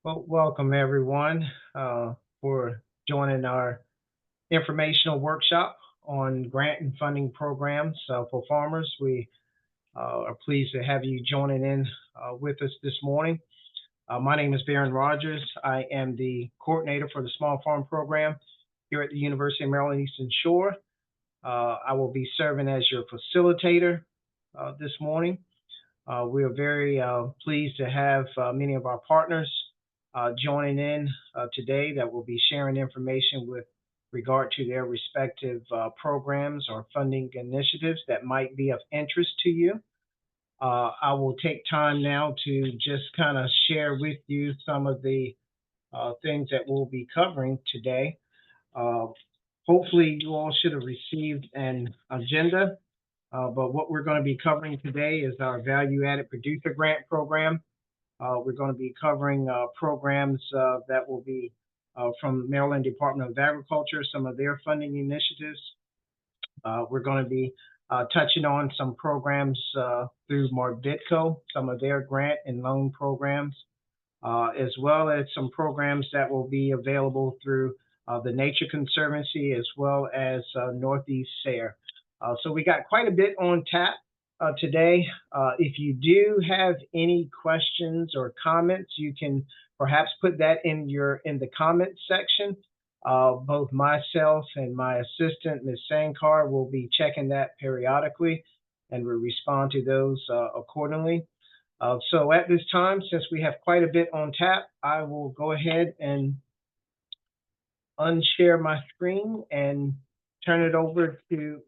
Well, welcome everyone for joining our informational workshop on grant and funding programs for farmers. We are pleased to have you joining in with us this morning. My name is Baron Rogers. I am the coordinator for the Small Farm Program here at the University of Maryland Eastern Shore. I will be serving as your facilitator this morning. We are very pleased to have many of our partners joining in today that will be sharing information with regard to their respective programs or funding initiatives that might be of interest to you. I will take time now to just kind of share with you some of the things that we'll be covering today. Uh, Hopefully, you all should have received an agenda, but what we're going to be covering today is our Value Added Producer Grant Program. We're going to be covering programs that will be from Maryland Department of Agriculture, some of their funding initiatives. We're going to be touching on some programs through MARBIDCO, some of their grant and loan programs, as well as some programs that will be available through the Nature Conservancy as well as Northeast SARE. So we got quite a bit on tap today. If you do have any questions or comments, you can perhaps put that in the comment section. Both myself and my assistant, Ms. Sankar, will be checking that periodically and will respond to those accordingly. So at this time, since we have quite a bit on tap, I will go ahead and unshare my screen and turn it over to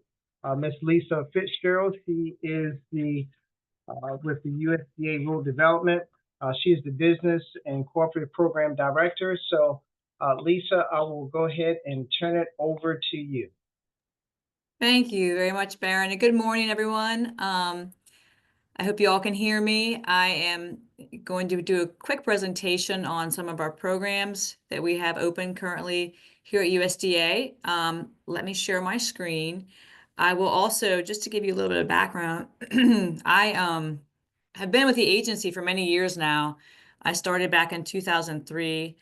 Ms. Lisa Fitzgerald. She is with the USDA Rural Development. She is the Business and Cooperative Program Director. So Lisa, I will go ahead and turn it over to you. Thank you very much, Baron. And good morning, everyone. I hope you all can hear me. I am going to do a quick presentation on some of our programs that we have open currently here at USDA. Let me share my screen. I will also, just to give you a little bit of background, I have been with the agency for many years now. I started back in 2003.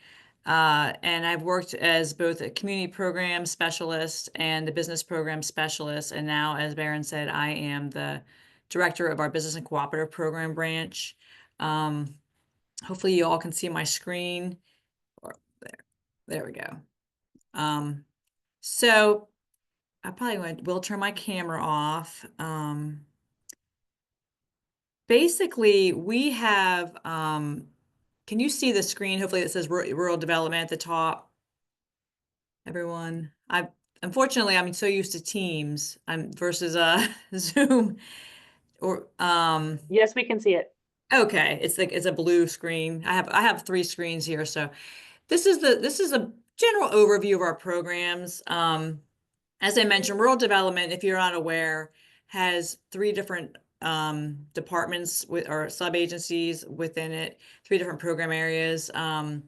And I've worked as both a community program specialist and a business program specialist. And now, as Baron said, I am the director of our Business and Cooperative Program branch. Hopefully you all can see my screen. There we go. So I probably will turn my camera off. Basically, we have, can you see the screen? Hopefully it says Rural Development at the top. Everyone, unfortunately, I'm so used to Teams versus Zoom. Or Yes, we can see it. Okay, it's a blue screen. I have 3 screens here, so this is a general overview of our programs. As I mentioned, Rural Development, if you're not aware, has 3 different departments or sub-agencies within it, 3 different program areas. And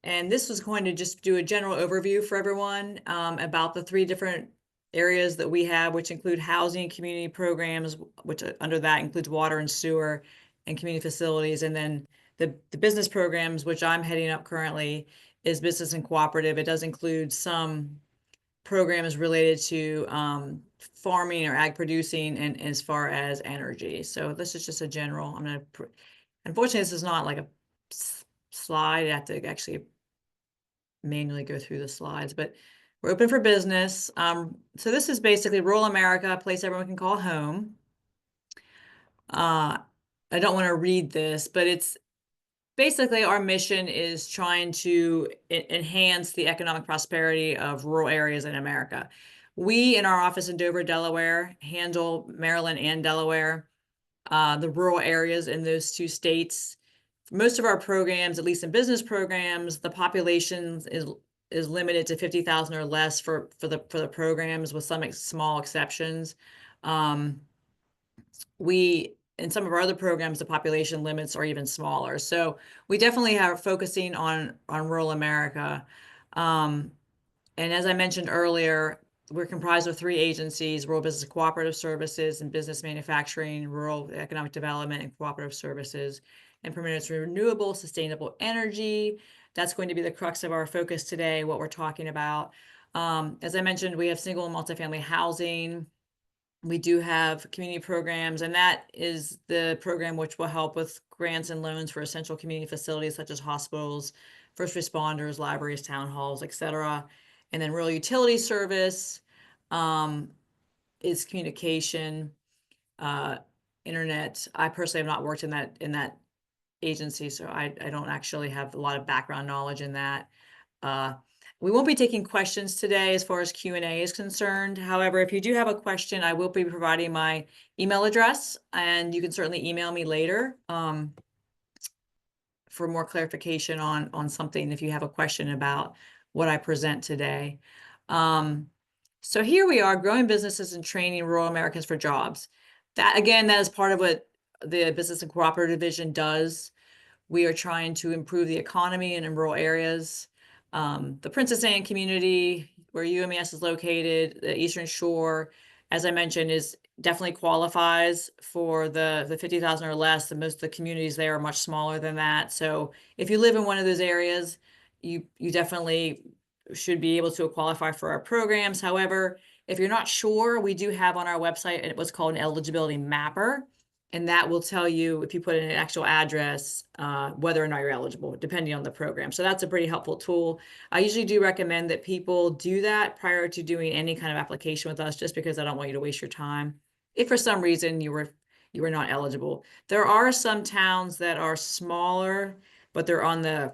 this was going to just do a general overview for everyone about the 3 different areas that we have, which include housing and community programs, which under that includes water and sewer and community facilities. And then the business programs, which I'm heading up currently, is business and cooperative. It does include some programs related to farming or ag producing and as far as energy. So this is just a general. Unfortunately, this is not like a slide. I have to actually manually go through the slides, but we're open for business. So this is basically rural America, a place everyone can call home. I don't want to read this, but it's basically our mission is trying to enhance the economic prosperity of rural areas in America. We, in our office in Dover, Delaware, handle Maryland and Delaware, the rural areas in those 2 states. Most of our programs, at least in business programs, the population is limited to 50,000 or less for the programs, with some small exceptions. In some of our other programs, the population limits are even smaller. So we definitely are focusing on rural America. And as I mentioned earlier, we're comprised of 3 agencies: Rural Business Cooperative Services and Business Manufacturing, Rural Economic Development and Cooperative Services, and promotes renewable, sustainable energy. That's going to be the crux of our focus today, what we're talking about. As I mentioned, we have single and multifamily housing. We do have community programs, and that is the program which will help with grants and loans for essential community facilities such as hospitals, first responders, libraries, town halls, etc. And then rural utility service is communication, internet. I personally have not worked in that agency, so I don't actually have a lot of background knowledge in that. We won't be taking questions today as far as Q&A is concerned. However, if you do have a question, I will be providing my email address, and you can certainly email me later for more clarification on something if you have a question about what I present today. So here we are, growing businesses and training rural Americans for jobs. That, again, that is part of what the Business and Cooperative Division does. We are trying to improve the economy in rural areas. The Princess Anne community, where UMES is located, the Eastern Shore, as I mentioned, is definitely qualifies for the 50,000 or less. Most of the communities there are much smaller than that. So if you live in one of those areas, you definitely should be able to qualify for our programs. However, if you're not sure, we do have on our website what's called an eligibility mapper. And that will tell you, if you put in an actual address, whether or not you're eligible, depending on the program. So that's a pretty helpful tool. I usually do recommend that people do that prior to doing any kind of application with us, just because I don't want you to waste your time. If for some reason you were not eligible. There are some towns that are smaller, but they're on the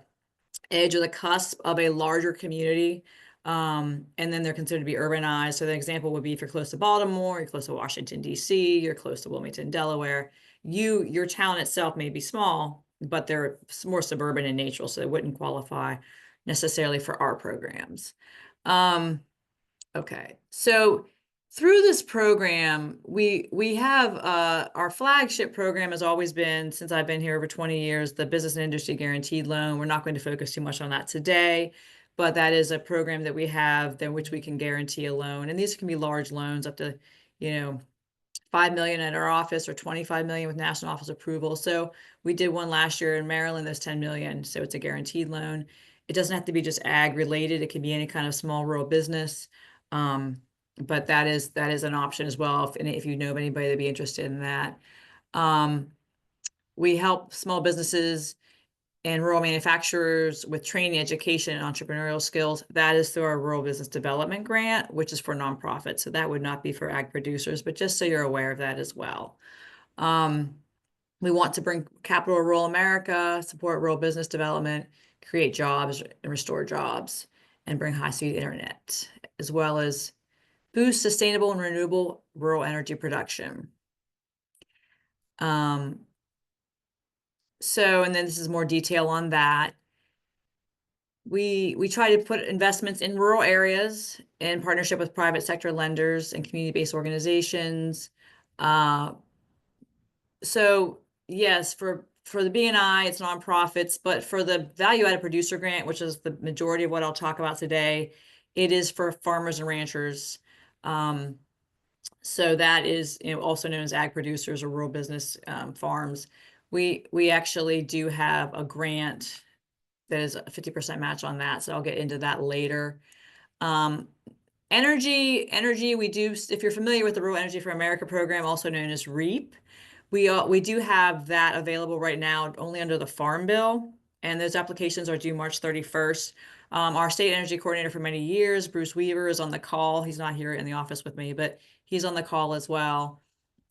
edge or the cusp of a larger community. And then they're considered to be urbanized. So the example would be if you're close to Baltimore, you're close to Washington, D.C., you're close to Wilmington, Delaware, your town itself may be small, but they're more suburban in nature, so they wouldn't qualify necessarily for our programs. Okay, so through this program, we have our flagship program has always been, since I've been here over 20 years, the Business and Industry Guaranteed Loan. We're not going to focus too much on that today, but that is a program that we have in which we can guarantee a loan. And these can be large loans up to, $5 million at our office or $25 million with national office approval. So we did one last year in Maryland, that's $10 million. So it's a guaranteed loan. It doesn't have to be just ag related. It can be any kind of small rural business. But that is an option as well if you know of anybody that'd be interested in that. We help small businesses and rural manufacturers with training, education, and entrepreneurial skills. That is through our Rural Business Development Grant, which is for nonprofits. So that would not be for ag producers, but just so you're aware of that as well. We want to bring capital to rural America, support rural business development, create jobs and restore jobs, and bring high-speed internet, as well as boost sustainable and renewable rural energy production. And then this is more detail on that. We try to put investments in rural areas in partnership with private sector lenders and community-based organizations. So yes, for the B&I, it's nonprofits, but for the value-added producer grant, which is the majority of what I'll talk about today, it is for farmers and ranchers. So that is, also known as ag producers or rural business farms. We actually do have a grant that is a 50% match on that, so I'll get into that later. Energy, we do, if you're familiar with the Rural Energy for America program, also known as REAP, we do have that available right now only under the Farm Bill, and those applications are due March 31st. Our state energy coordinator for many years, Bruce Weaver, is on the call. He's not here in the office with me, but he's on the call as well.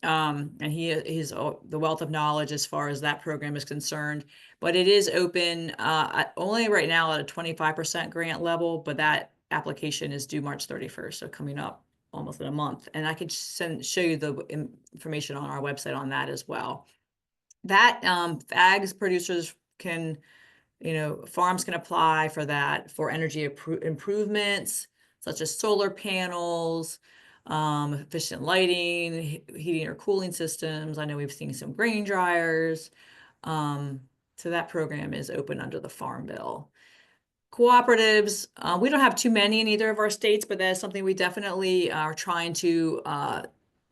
And he's the wealth of knowledge as far as that program is concerned. But it is open only right now at a 25% grant level, but that application is due March 31st, so coming up almost in a month. And I could show you the information on our website on that as well. That ag producers can, farms can apply for that for energy improvements, such as solar panels, efficient lighting, heating or cooling systems. I know we've seen some grain dryers. So that program is open under the Farm Bill. Cooperatives, we don't have too many in either of our states, but that's something we definitely are trying to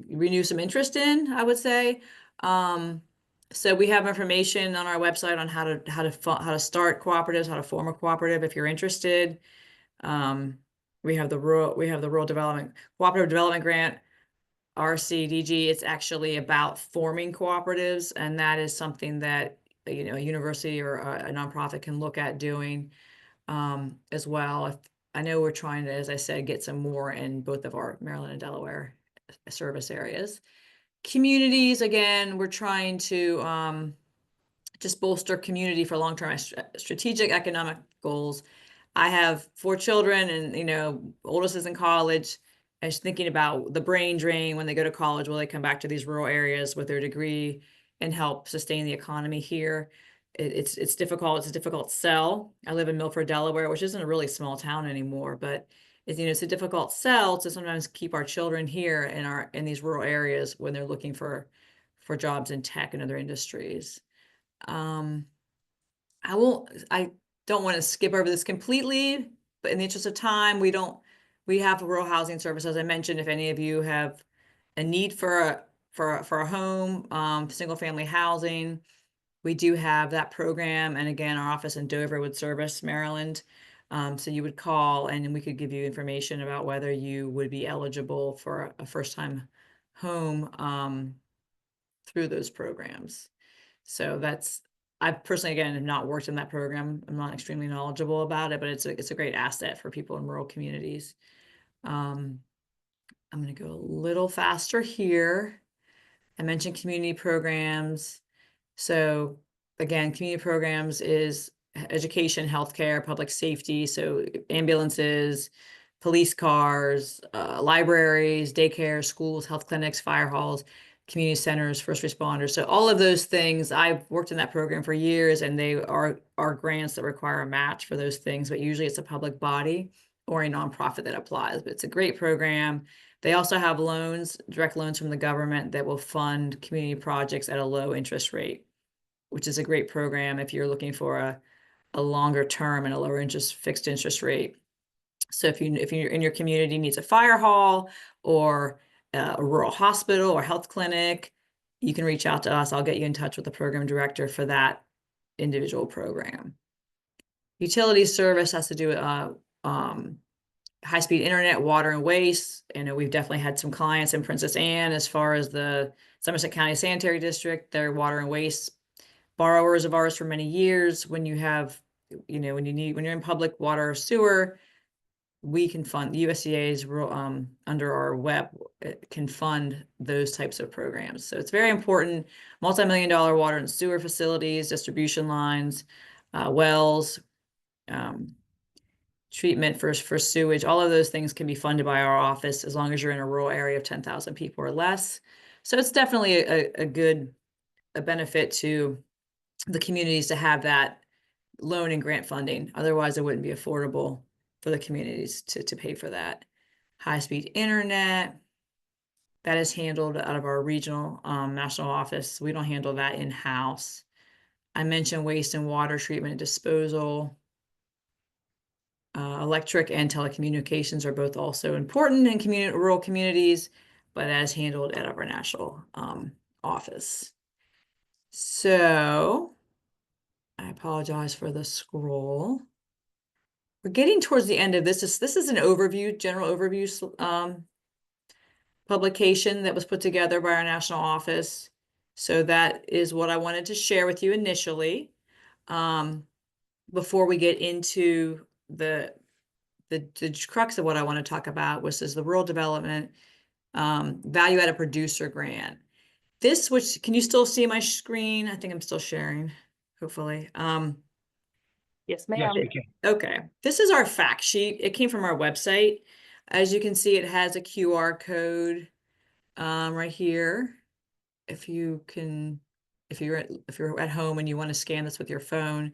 renew some interest in, I would say. So we have information on our website on how to start cooperatives, how to form a cooperative if you're interested. We have the Rural Development Cooperative Development Grant, RCDG. It's actually about forming cooperatives, and that is something that a university or a nonprofit can look at doing as well. I know we're trying to, as I said, get some more in both of our Maryland and Delaware service areas. Communities, again, we're trying to just bolster community for long-term strategic economic goals. I have 4 children, and oldest is in college. I was thinking about the brain drain when they go to college. Will they come back to these rural areas with their degree and help sustain the economy here? It's difficult. It's a difficult sell. I live in Milford, Delaware, which isn't a really small town anymore, but it's a difficult sell to sometimes keep our children here in these rural areas when they're looking for jobs in tech and other industries. I don't want to skip over this completely, but in the interest of time, we have a rural housing service, as I mentioned. If any of you have a need for a home, single family housing, we do have that program. And again, our office in Dover would service Maryland. So you would call and we could give you information about whether you would be eligible for a first-time home through those programs. So I personally, again, have not worked in that program. I'm not extremely knowledgeable about it, but it's a great asset for people in rural communities. I'm going to go a little faster here. I mentioned community programs. So again, community programs is education, healthcare, public safety. So ambulances, police cars, libraries, daycare, schools, health clinics, fire halls, community centers, first responders. So all of those things, I've worked in that program for years, and they are grants that require a match for those things, but usually it's a public body or a nonprofit that applies. But it's a great program. They also have loans, direct loans from the government that will fund community projects at a low interest rate, which is a great program if you're looking for a longer term and a lower fixed interest rate. So if you're in your community needs a fire hall or a rural hospital or health clinic, you can reach out to us. I'll get you in touch with the program director for that individual program. Utility service has to do with high-speed internet, water, and waste. We've definitely had some clients in Princess Anne as far as the Somerset County Sanitary District, their water and waste borrowers of ours for many years. When you have, when you're in public water or sewer, we can fund USDA's under our web can fund those types of programs. So it's very important. Multi-million-dollar water and sewer facilities, distribution lines, wells, treatment for sewage. All of those things can be funded by our office as long as you're in a rural area of 10,000 people or less. So it's definitely a benefit to the communities to have that loan and grant funding. Otherwise, it wouldn't be affordable for the communities to pay for that. High-speed internet, that is handled out of our regional national office. We don't handle that in-house. I mentioned waste and water treatment and disposal. Electric and telecommunications are both also important in rural communities, but that is handled out of our national office. So I apologize for the scroll. We're getting towards the end of this. This is an overview, general overview publication that was put together by our national office. So that is what I wanted to share with you initially. Before we get into the crux of what I want to talk about, which is the Rural Development Value-Added Producer Grant. Can you still see my screen? I think I'm still sharing, hopefully. Yes, ma'am. Yes, we can. Okay, this is our fact sheet. It came from our website. As you can see, it has a QR code right here. If you're at home and you want to scan this with your phone,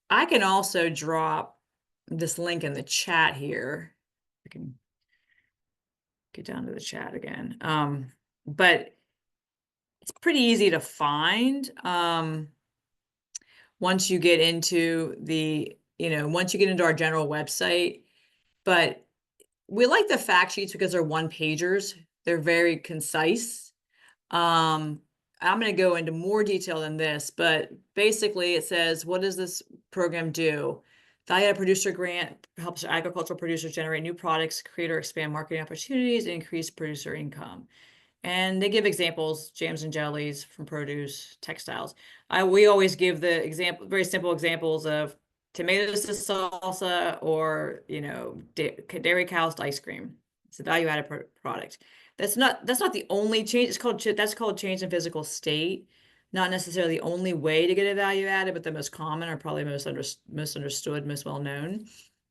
I can also drop this link in the chat here. I can get down to the chat again. But it's pretty easy to find. Once you get into the once you get into our general website. But we like the fact sheets because they're one pagers. They're very concise. I'm going to go into more detail than this, but basically it says, what does this program do? Value-added producer grant helps agricultural producers generate new products, create or expand marketing opportunities, and increase producer income. And they give examples, jams and jellies from produce, textiles. We always give the example, very simple examples of tomatoes to salsa, or, dairy cows to ice cream. It's a value-added product. That's not the only change. That's called change in physical state. Not necessarily the only way to get a value added, but the most common, or probably most understood, most well known.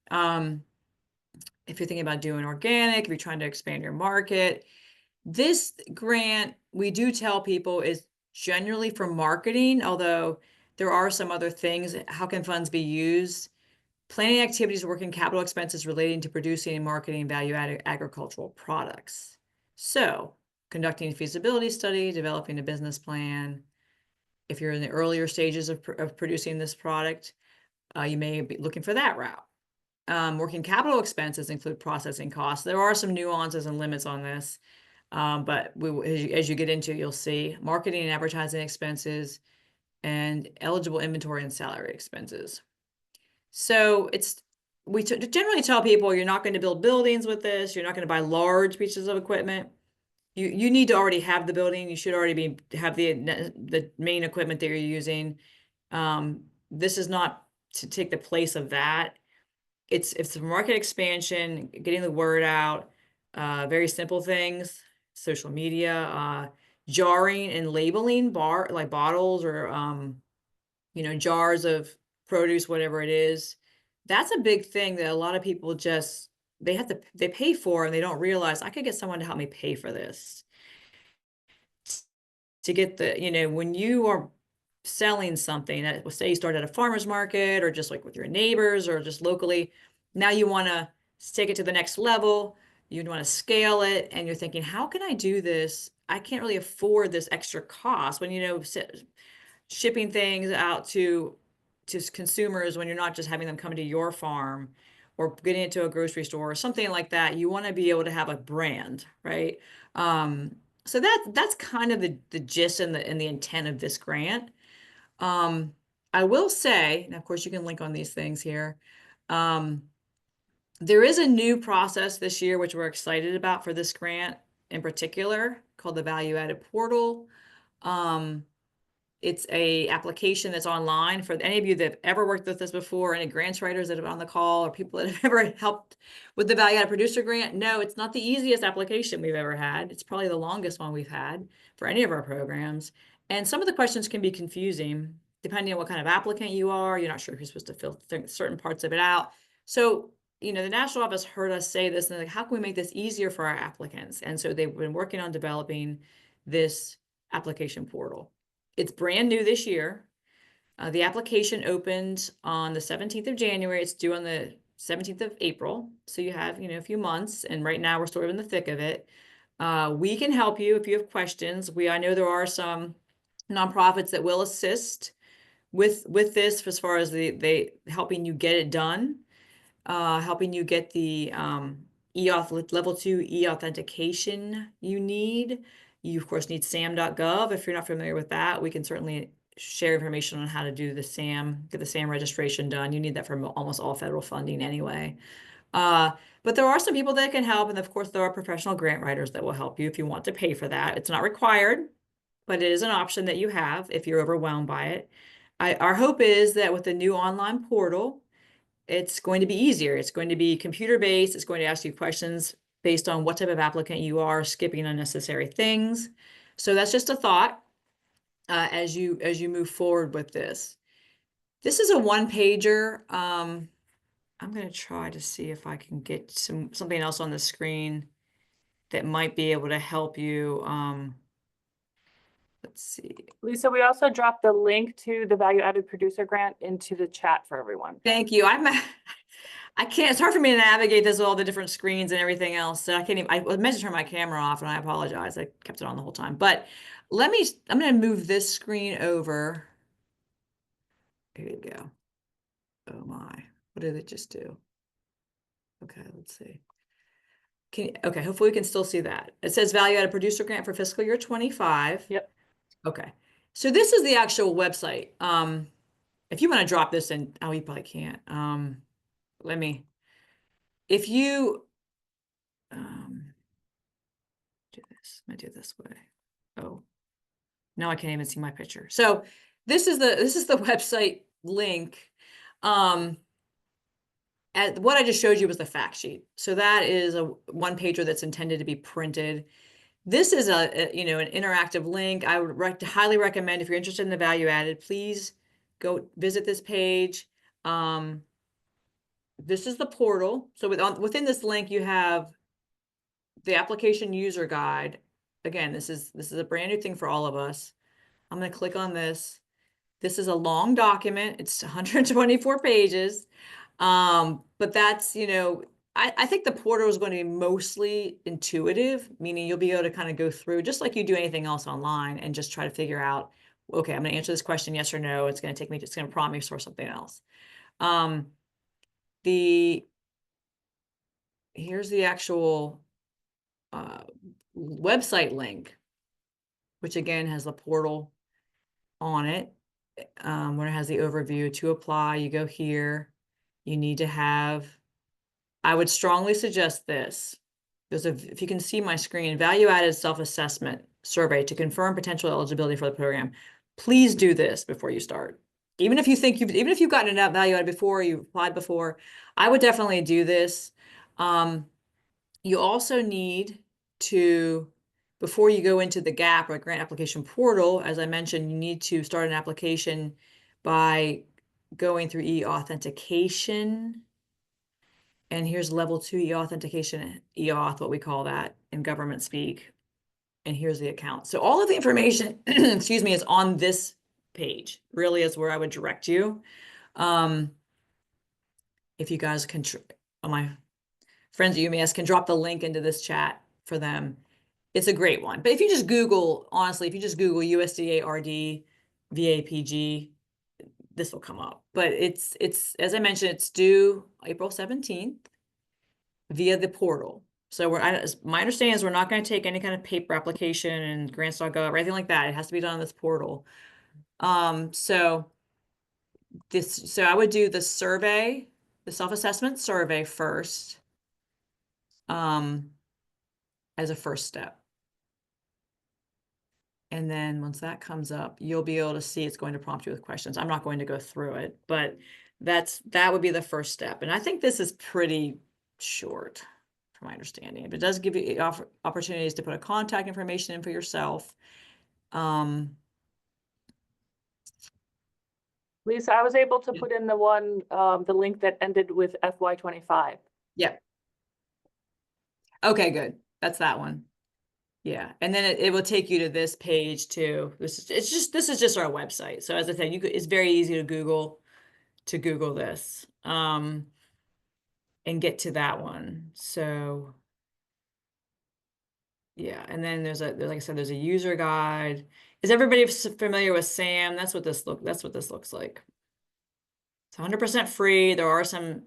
If you're thinking about doing organic, if you're trying to expand your market, this grant, we do tell people, is generally for marketing, although there are some other things. How can funds be used? Planning activities, working capital expenses relating to producing and marketing value-added agricultural products. So, conducting a feasibility study, developing a business plan. If you're in the earlier stages of producing this product, you may be looking for that route. Working capital expenses include processing costs. There are some nuances and limits on this, but as you get into it, you'll see marketing and advertising expenses and eligible inventory and salary expenses. So we generally tell people you're not going to build buildings with this. You're not going to buy large pieces of equipment. You need to already have the building. You should already have the main equipment that you're using. This is not to take the place of that. It's a market expansion, getting the word out, very simple things, social media, jarring and labeling like bottles or jars of produce, whatever it is. That's a big thing that a lot of people they pay for, and they don't realize I could get someone to help me pay for this. To get when you are selling something that, say you start at a farmer's market, or just like with your neighbors, or just locally, now you want to take it to the next level. You want to scale it, and you're thinking, how can I do this? I can't really afford this extra cost when, shipping things out to consumers, when you're not just having them come to your farm or getting it to a grocery store or something like that. You want to be able to have a brand, right? So that's kind of the gist and the intent of this grant. I will say, and of course you can link on these things here. There is a new process this year, which we're excited about for this grant in particular, called the Value Added Portal. It's a application that's online. For any of you that have ever worked with this before, any grants writers that have been on the call, or people that have ever helped with the Value Added Producer Grant, no, it's not the easiest application we've ever had. It's probably the longest one we've had for any of our programs. And some of the questions can be confusing, depending on what kind of applicant you are. You're not sure if you're supposed to fill certain parts of it out. So, the national office heard us say this, and they're like, how can we make this easier for our applicants? And so they've been working on developing this application portal. It's brand new this year. The application opened on the 17th of January. It's due on the 17th of April. So you have, a few months, and right now we're sort of in the thick of it. We can help you if you have questions. I know there are some nonprofits that will assist with this, as far as they helping you get it done, helping you get the level 2 e-authentication you need. You, of course, need sam.gov. If you're not familiar with that, we can certainly share information on how to do the SAM, get the SAM registration done. You need that for almost all federal funding anyway. But there are some people that can help. And of course, there are professional grant writers that will help you if you want to pay for that. It's not required, but it is an option that you have if you're overwhelmed by it. Our hope is that with the new online portal, it's going to be easier. It's going to be computer-based. It's going to ask you questions based on what type of applicant you are, skipping unnecessary things. So that's just a thought as you move forward with this. This is a one-pager. I'm going to try to see if I can get something else on the screen that might be able to help you. Let's see. Lisa, we also dropped the link to the Value Added Producer Grant into the chat for everyone. Thank you. I can't, it's hard for me to navigate this with all the different screens and everything else. So I can't even, I was meant to turn my camera off, and I apologize. I kept it on the whole time. But I'm going to move this screen over. Here you go. Oh my. What did it just do? Okay, let's see. Okay, hopefully we can still see that. It says value added producer grant for fiscal year 25. Yep. Okay, so this is the actual website. If you want to drop this in, oh, you probably can't. If you do this, I do it this way. Oh, now I can't even see my picture. So this is the website link. What I just showed you was the fact sheet. So that is a one pager that's intended to be printed. This is an interactive link. I would highly recommend, if you're interested in the value added, please go visit this page. This is the portal. So within this link, you have the application user guide. Again, this is a brand new thing for all of us. I'm going to click on this. This is a long document. It's 124 pages. But that's, I think the portal is going to be mostly intuitive, meaning you'll be able to kind of go through just like you do anything else online and just try to figure out, okay, I'm going to answer this question, yes or no. It's going to prompt me for something else. Here's the actual website link, which again has the portal on it, where it has the overview. To apply, you go here. You need to have, I would strongly suggest this. If you can see my screen, value-added self-assessment survey to confirm potential eligibility for the program. Please do this before you start. Even if you've gotten it value-added before, you've applied before, I would definitely do this. You also need to, before you go into the GAP or grant application portal, as I mentioned, you need to start an application by going through e-authentication. And here's level 2 e-authentication, e-auth, what we call that in government speak. And here's the account. So all of the information, excuse me, is on this page. Really is where I would direct you. If you guys can, my friends at UMass can drop the link into this chat for them. It's a great one. But if you just Google, honestly, if you just Google USDA RD VAPG, this will come up. But it's as I mentioned, it's due April 17th via the portal. So my understanding is we're not going to take any kind of paper application and grants.gov or anything like that. It has to be done on this portal. So I would do the survey, the self-assessment survey first, as a first step. And then once that comes up, you'll be able to see it's going to prompt you with questions. I'm not going to go through it, but that would be the first step. And I think this is pretty short from my understanding, but it does give you opportunities to put a contact information in for yourself. Lisa, I was able to put in the link that ended with FY25. Yeah. Okay, good. That's that one. Yeah, and then it will take you to this page too. This is just our website. So as I said, it's very easy to Google this and get to that one. So yeah, and then like I said, there's a user guide. Is everybody familiar with SAM? That's what this looks like. It's 100% free. There are some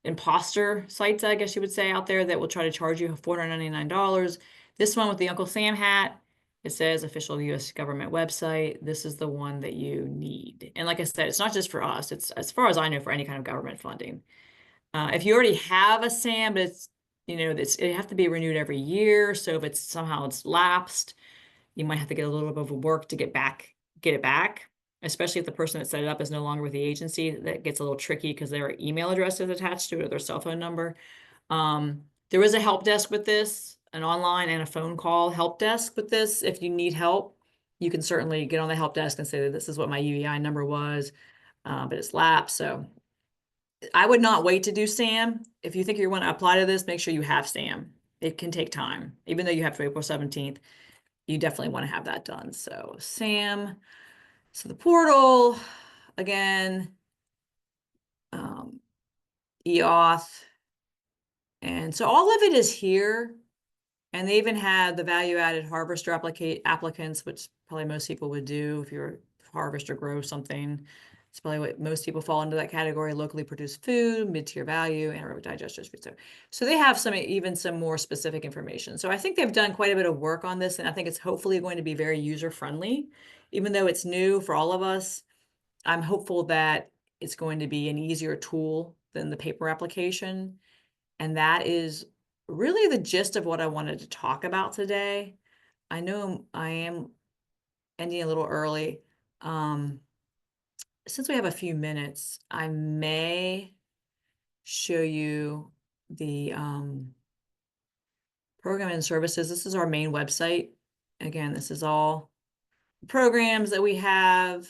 imposter sites, I guess you would say, out there that will try to charge you $499. This one with the Uncle Sam hat, it says official U.S. government website. This is the one that you need. And like I said, it's not just for us. It's, as far as I know, for any kind of government funding. If you already have a SAM, but it have to be renewed every year. So if somehow it's lapsed, you might have to get a little bit of work to get it back. Especially if the person that set it up is no longer with the agency. That gets a little tricky because their email address is attached to it or their cell phone number. There is a help desk with this, an online and a phone call help desk with this. If you need help, you can certainly get on the help desk and say that this is what my UEI number was, but it's lapsed. So I would not wait to do SAM. If you think you want to apply to this, make sure you have SAM. It can take time. Even though you have to April 17th, you definitely want to have that done. So SAM. So the portal, again, eAuth. And so all of it is here. And they even had the value-added harvester applicants, which probably most people would do if you're harvest or grow something. It's probably what most people fall into that category: locally produced food, mid-tier value, anaerobic digesters food. So they have even some more specific information. So I think they've done quite a bit of work on this, and I think it's hopefully going to be very user-friendly. Even though it's new for all of us, I'm hopeful that it's going to be an easier tool than the paper application. And that is really the gist of what I wanted to talk about today. I know I am ending a little early. Since we have a few minutes, I may show you the program and services. This is our main website. Again, this is all programs that we have.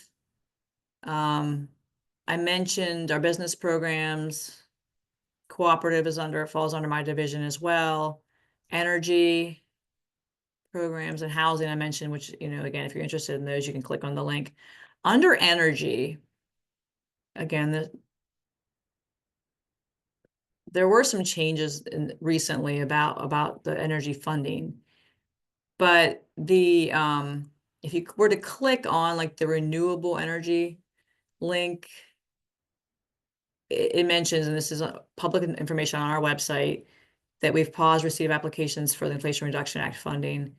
I mentioned our business programs. Cooperative falls under my division as well. Energy programs and housing I mentioned, which, again, if you're interested in those, you can click on the link. Under energy, again, there were some changes recently about the energy funding, but if you were to click on like the renewable energy link, it mentions, and this is public information on our website, that we've paused receipt of applications for the Inflation Reduction Act funding.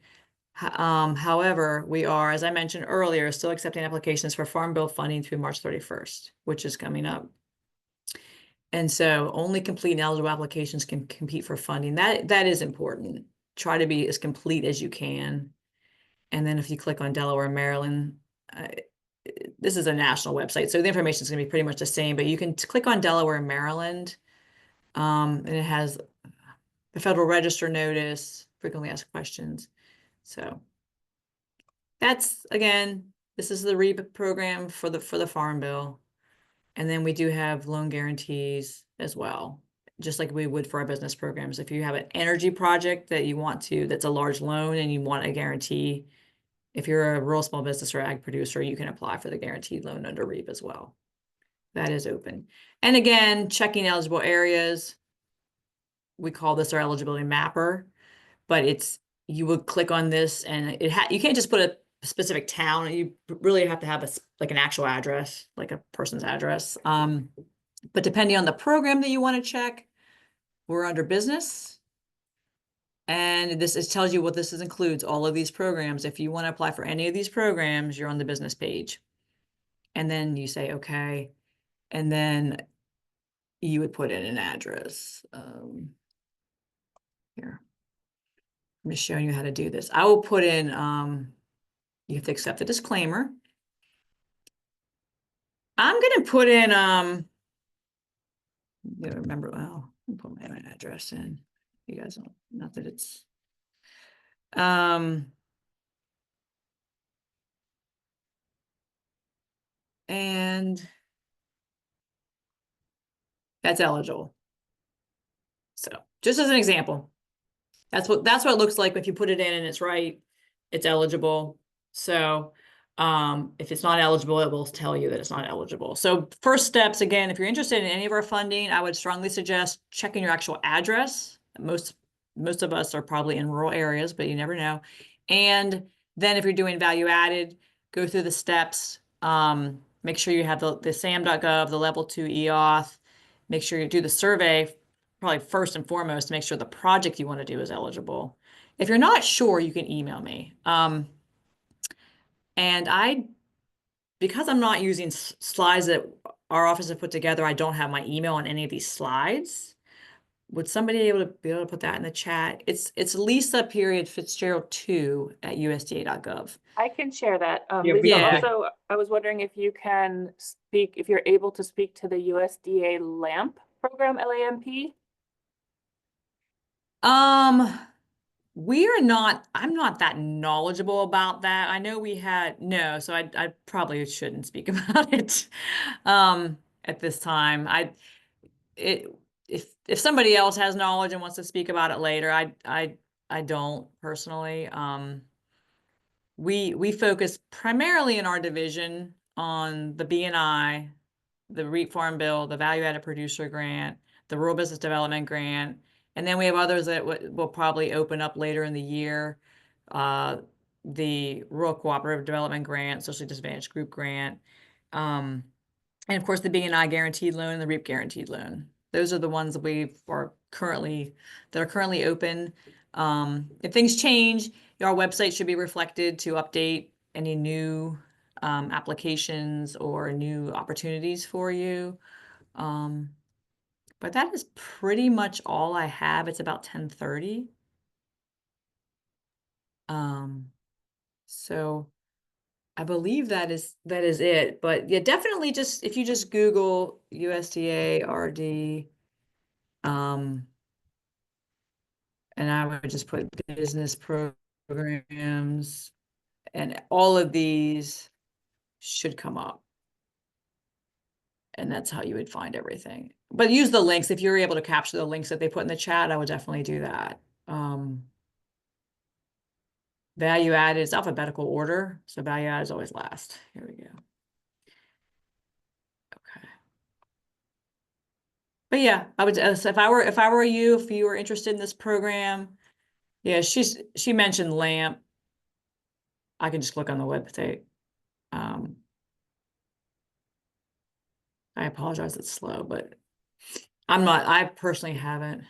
However, we are, as I mentioned earlier, still accepting applications for Farm Bill funding through March 31st, which is coming up. And so only complete and eligible applications can compete for funding. That is important. Try to be as complete as you can. And then if you click on Delaware and Maryland, this is a national website, so the information is going to be pretty much the same, but you can click on Delaware and Maryland, and it has the Federal Register notice, frequently asked questions. So that's, again, this is the REAP program for the Farm Bill. And then we do have loan guarantees as well, just like we would for our business programs. If you have an energy project that you want that's a large loan and you want a guarantee, if you're a rural small business or ag producer, you can apply for the guaranteed loan under REAP as well. That is open. And again, checking eligible areas. We call this our eligibility mapper, but you would click on this and you can't just put a specific town. You really have to have an actual address, like a person's address. But depending on the program that you want to check, we're under business. And this tells you what this includes, all of these programs. If you want to apply for any of these programs, you're on the business page. And then you say, okay. And then you would put in an address. Here. I'm just showing you how to do this. I will put in, you have to accept the disclaimer. I'm going to put in, remember, well, I'll put my own address in. You guys don't, not that it's, and that's eligible. So just as an example, that's what it looks like if you put it in and it's right, it's eligible. So if it's not eligible, it will tell you that it's not eligible. So first steps, again, if you're interested in any of our funding, I would strongly suggest checking your actual address. Most of us are probably in rural areas, but you never know. And then if you're doing value added, go through the steps. Make sure you have the SAM.gov, the level 2 EAuth. Make sure you do the survey, probably first and foremost, to make sure the project you want to do is eligible. If you're not sure, you can email me. And because I'm not using slides that our office has put together, I don't have my email on any of these slides. Would somebody be able to put that in the chat? It's Lisa.Fitzgerald2@USDA.gov. I can share that. Yeah, Lisa, Yeah. also, I was wondering if you can speak, if you're able to speak to the USDA LAMP program, LAMP. I'm not that knowledgeable about that. I know so I probably shouldn't speak about it at this time. If somebody else has knowledge and wants to speak about it later, I don't personally. We focus primarily in our division on the B&I, the REAP Farm Bill, the Value Added Producer Grant, the Rural Business Development Grant, and then we have others that will probably open up later in the year. The Rural Cooperative Development Grant, Socially Disadvantaged Group Grant. And of course, the B&I guaranteed loan and the REAP guaranteed loan. Those are the ones that are currently open. If things change, our website should be reflected to update any new applications or new opportunities for you. But that is pretty much all I have. It's about 10:30. So I believe that is it. But yeah, definitely just if you just Google USDA RD, and I would just put business programs, and all of these should come up. And that's how you would find everything. But use the links. If you're able to capture the links that they put in the chat, I would definitely do that. Value add is alphabetical order. So value add is always last. Here we go. Okay. But yeah, I would, if I were you, if you were interested in this program, yeah, she mentioned LAMP. I can just click on the website. I apologize, it's slow, but I personally haven't.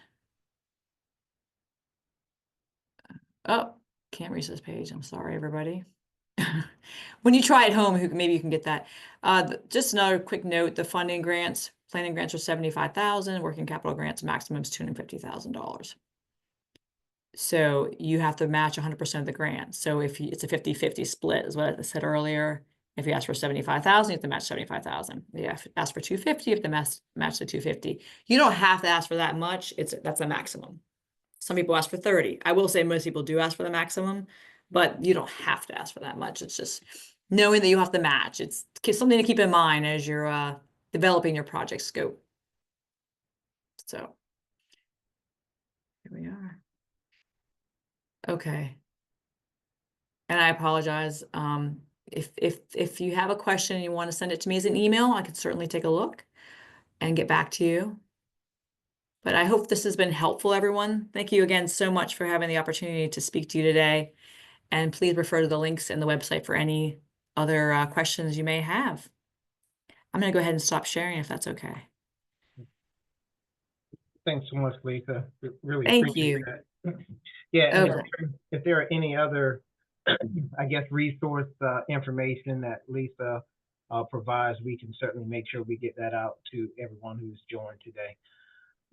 Oh, can't reach this page. I'm sorry, everybody. When you try at home, maybe you can get that. Just another quick note, the funding grants, planning grants are $75,000, working capital grants, maximum is $250,000. So you have to match 100% of the grant. So if it's a 50-50 split is what I said earlier. If you ask for 75,000, you have to match 75,000. Yeah, if you ask for 250, you have to match the 250. You don't have to ask for that much. That's a maximum. Some people ask for 30. I will say most people do ask for the maximum, but you don't have to ask for that much. It's just knowing that you have to match. It's something to keep in mind as you're developing your project scope. So here we are. Okay. And I apologize. If you have a question and you want to send it to me as an email, I could certainly take a look and get back to you. But I hope this has been helpful, everyone. Thank you again so much for having the opportunity to speak to you today. And please refer to the links in the website for any other questions you may have. I'm going to go ahead and stop sharing if that's okay. Thanks so much, Lisa. Really Thank appreciate you. that. Yeah, and Okay. if there are any other, I guess, resource information that Lisa provides, we can certainly make sure we get that out to everyone who's joined today.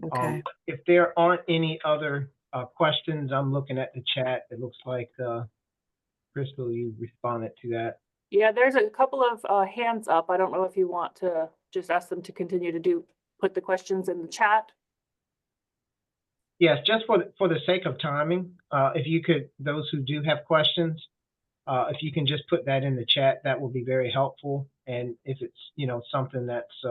Okay. If there aren't any other questions, I'm looking at the chat. It looks like, Crystal, you responded to that. Yeah, there's a couple of hands up. I don't know if you want to just ask them to continue to put the questions in the chat. Yes, just for the sake of timing, if you could, those who do have questions, if you can just put that in the chat, that will be very helpful. And if it's something that's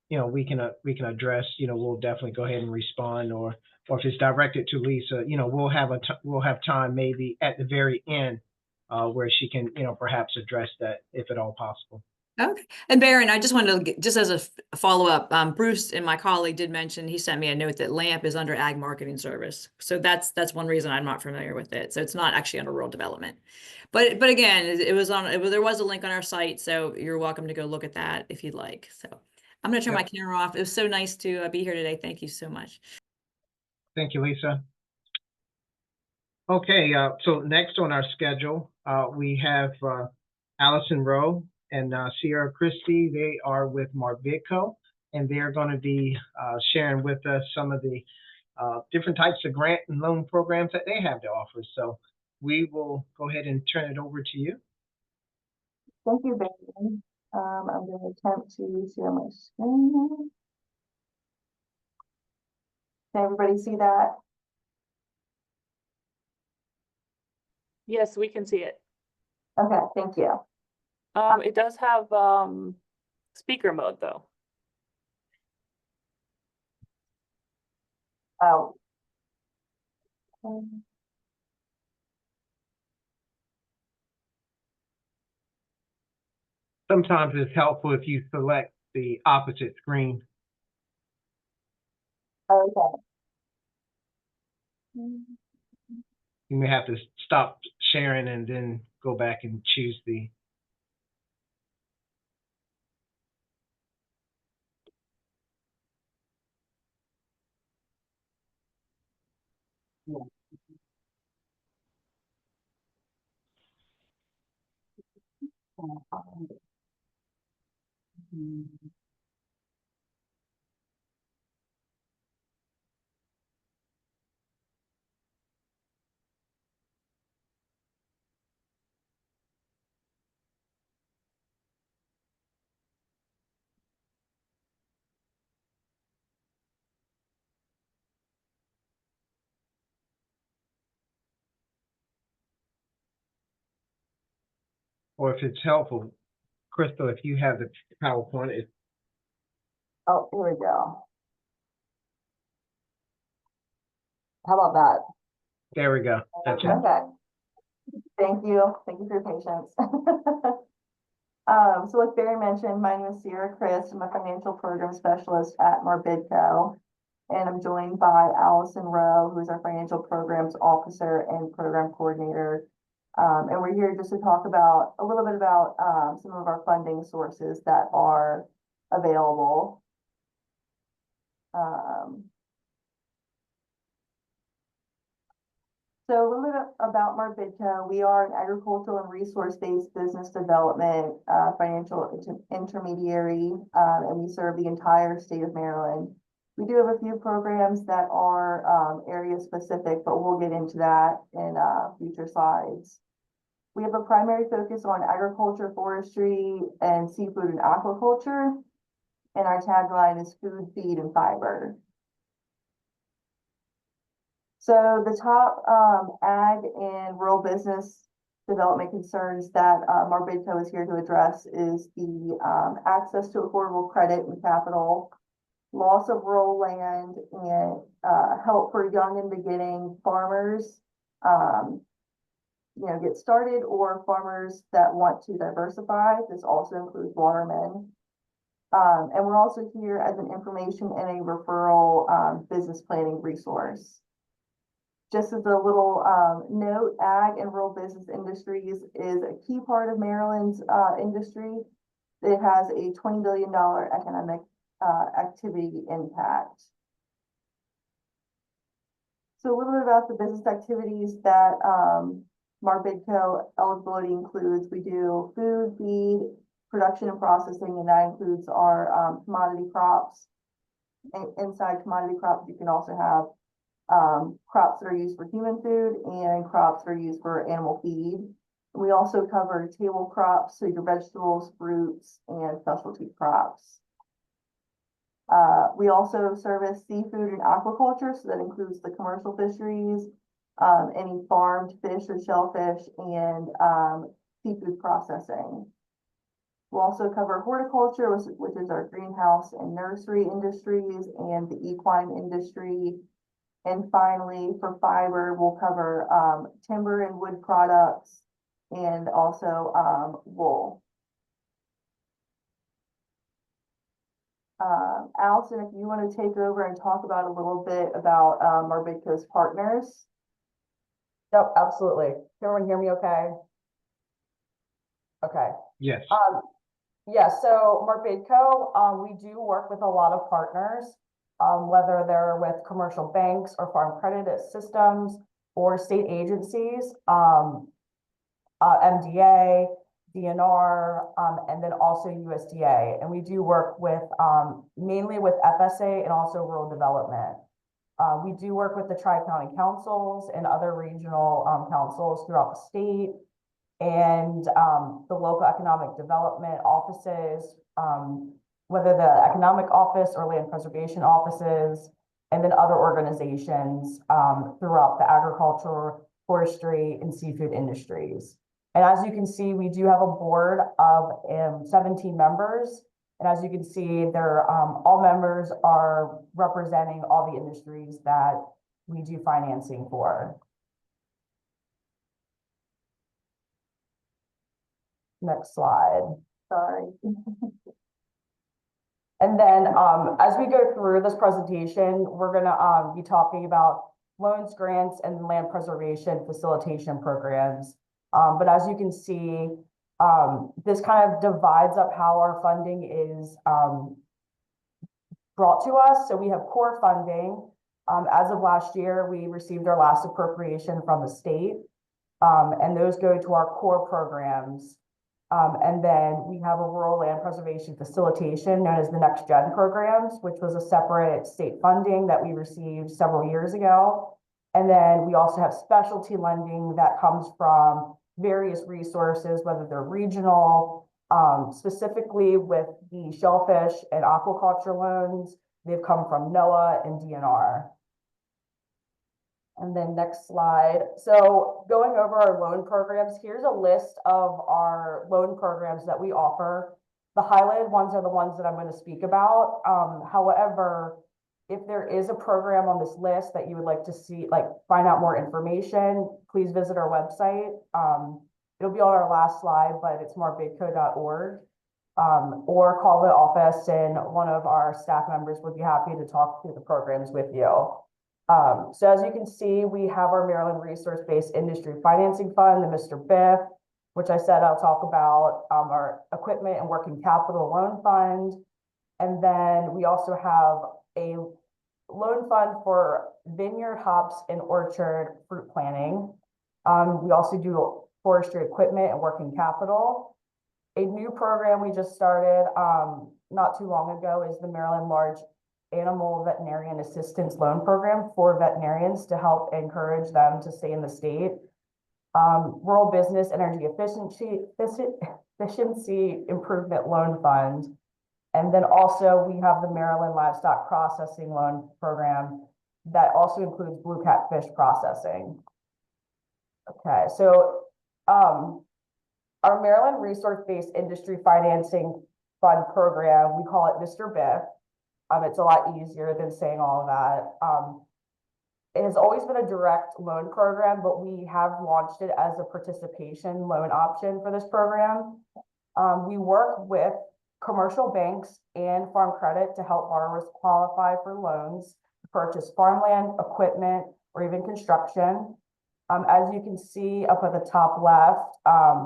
we can address, we'll definitely go ahead and respond. Or if it's directed to Lisa, we'll have time maybe at the very end where she can perhaps address that if at all possible. Okay. And Baron, I just wanted to just as a follow-up, Bruce and my colleague did mention, he sent me a note that LAMP is under Ag Marketing Service. So that's one reason I'm not familiar with it. So it's not actually under Rural Development. But again, there was a link on our site, so you're welcome to go look at that if you'd like. So I'm going to turn my camera off. It was so nice to be here today. Thank you so much. Thank you, Lisa. Okay, so next on our schedule, we have Allison Rowe and Sierra Christie. They are with MARBIDCO, and they're going to be sharing with us some of the different types of grant and loan programs that they have to offer. So we will go ahead and turn it over to you. Thank you, Ben. I'm going to attempt to share my screen. Can everybody see that? Yes, we can see it. Okay, thank you. It does have speaker mode though. Oh. Sometimes it's helpful if you select the opposite screen. Okay. You may have to stop sharing and then go back and choose the. Or if it's helpful, Crystal, if you have the PowerPoint, Oh, here we go. How about that? there we go. That's it. Okay. Thank you. Thank you for your patience. So like Barry mentioned, my name is Sierra Chris. I'm a financial program specialist at MARBIDCO. And I'm joined by Allison Rowe, who's our financial programs officer and program coordinator. And we're here just to talk about a little bit about some of our funding sources that are available. So a little bit about MARBIDCO. We are an agricultural and resource-based business development financial intermediary, and we serve the entire state of Maryland. We do have a few programs that are area specific, but we'll get into that in future slides. We have a primary focus on agriculture, forestry, and seafood and aquaculture. And our tagline is food, feed, and fiber. So the top ag and rural business development concerns that MARBIDCO is here to address is the access to affordable credit and capital, loss of rural land, and help for young and beginning farmers, get started, or farmers that want to diversify. This also includes watermen. And we're also here as an information and a referral business planning resource. Just as a little note, ag and rural business industries is a key part of Maryland's industry. It has a $20 billion economic activity impact. So a little bit about the business activities that MARBIDCO eligibility includes. We do food, feed, production and processing, and that includes our commodity crops. And inside commodity crops, you can also have crops that are used for human food and crops that are used for animal feed. We also cover table crops, so your vegetables, fruits, and specialty crops. We also service seafood and aquaculture, so that includes the commercial fisheries, any farmed fish or shellfish, and seafood processing. We'll also cover horticulture, which is our greenhouse and nursery industries, and the equine industry. And finally, for fiber, we'll cover timber and wood products, and also wool. Allison, if you want to take over and talk about a little bit about MARBIDCO's partners. Yep, absolutely. Can everyone hear me okay? Okay. Yes. Yeah, so MARBIDCO, we do work with a lot of partners, whether they're with commercial banks or farm credit systems or state agencies, MDA, DNR, and then also USDA. And we do work with mainly with FSA and also rural development. We do work with the Tri-County councils and other regional councils throughout the state, and the local economic development offices, whether the economic office or land preservation offices, and then other organizations throughout the agriculture, forestry, and seafood industries. And as you can see, we do have a board of 17 members. And as you can see, they're all members are representing all the industries that we do financing for. Next slide. Sorry. And then as we go through this presentation, we're going to be talking about loans, grants, and land preservation facilitation programs. But as you can see, this kind of divides up how our funding is brought to us. So we have core funding, As of last year, we received our last appropriation from the state. And those go to our core programs. And then we have a rural land preservation facilitation known as the Next Gen programs, which was a separate state funding that we received several years ago. And then we also have specialty lending that comes from various resources, whether they're regional, specifically with the shellfish and aquaculture loans, they've come from NOAA and DNR. And then next slide. So going over our loan programs, here's a list of our loan programs that we offer. The highlighted ones are the ones that I'm going to speak about. However, if there is a program on this list that you would like to see, like find out more information, please visit our website. It'll be on our last slide, but it's marbidco.org. Or call the office and one of our staff members would be happy to talk through the programs with you. So as you can see, we have our Maryland Resource-Based Industry Financing Fund, the Mr. BIF, which I said I'll talk about, our Equipment and Working Capital Loan Fund. And then we also have a loan fund for vineyard, hops, and orchard fruit planting. We also do forestry equipment and working capital. A new program we just started not too long ago is the Maryland Large Animal Veterinarian Assistance Loan Program for veterinarians to help encourage them to stay in the state. Rural Business Energy Efficiency Improvement Loan Fund. And then also we have the Maryland Livestock Processing Loan Program that also includes blue catfish processing. Okay, so our Maryland Resource-Based Industry Financing Fund program, we call it Mr. BIF. It's a lot easier than saying all of that. It has always been a direct loan program, but we have launched it as a participation loan option for this program. We work with commercial banks and farm credit to help borrowers qualify for loans to purchase farmland, equipment, or even construction. As you can see up at the top left,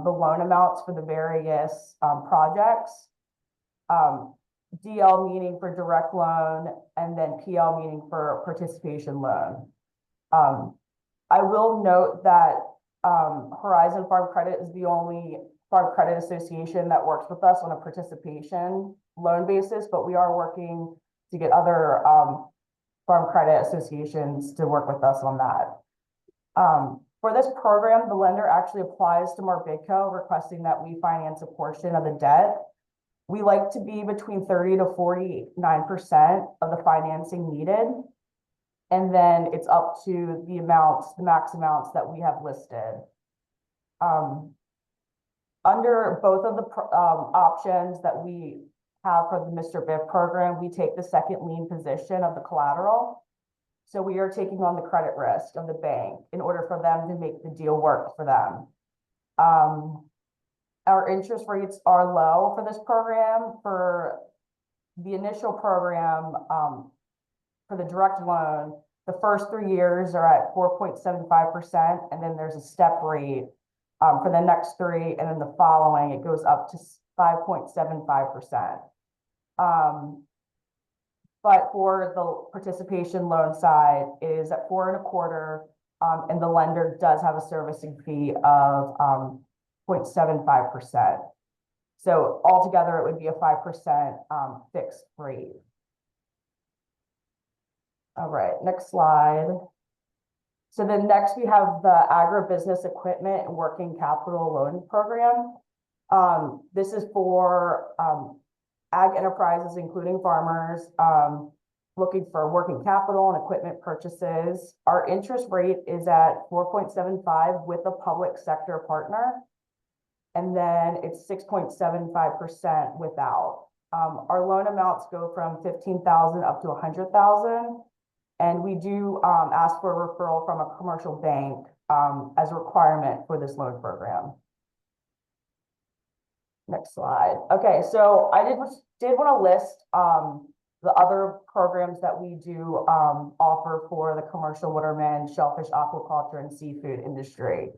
the loan amounts for the various projects. DL meaning for direct loan, and then PL meaning for participation loan. I will note that Horizon Farm Credit is the only farm credit association that works with us on a participation loan basis, but we are working to get other farm credit associations to work with us on that. For this program, the lender actually applies to MARBIDCO requesting that we finance a portion of the debt. We like to be between 30 to 49% of the financing needed. And then it's up to the amounts, the max amounts that we have listed. Under both of the options that we have for the Mr. BIF program, we take the second lien position of the collateral. So we are taking on the credit risk of the bank in order for them to make the deal work for them. Our interest rates are low for this program. For the initial program, for the direct loan, the first 3 years are at 4.75%, and then there's a step rate for the next 3, and then the following, it goes up to 5.75%. But for the participation loan side, it is at 4.25%, and the lender does have a servicing fee of 0.75%. So altogether, it would be a 5% fixed rate. All right, next slide. So then next we have the Agribusiness Equipment and Working Capital Loan Program. This is for ag enterprises, including farmers, looking for working capital and equipment purchases. Our interest rate is at 4.75 with a public sector partner. And then it's 6.75% without. Our loan amounts go from $15,000 up to $100,000. And we do ask for a referral from a commercial bank as a requirement for this loan program. Next slide. Okay, so I did want to list the other programs that we do offer for the commercial watermen, shellfish, aquaculture, and seafood industry.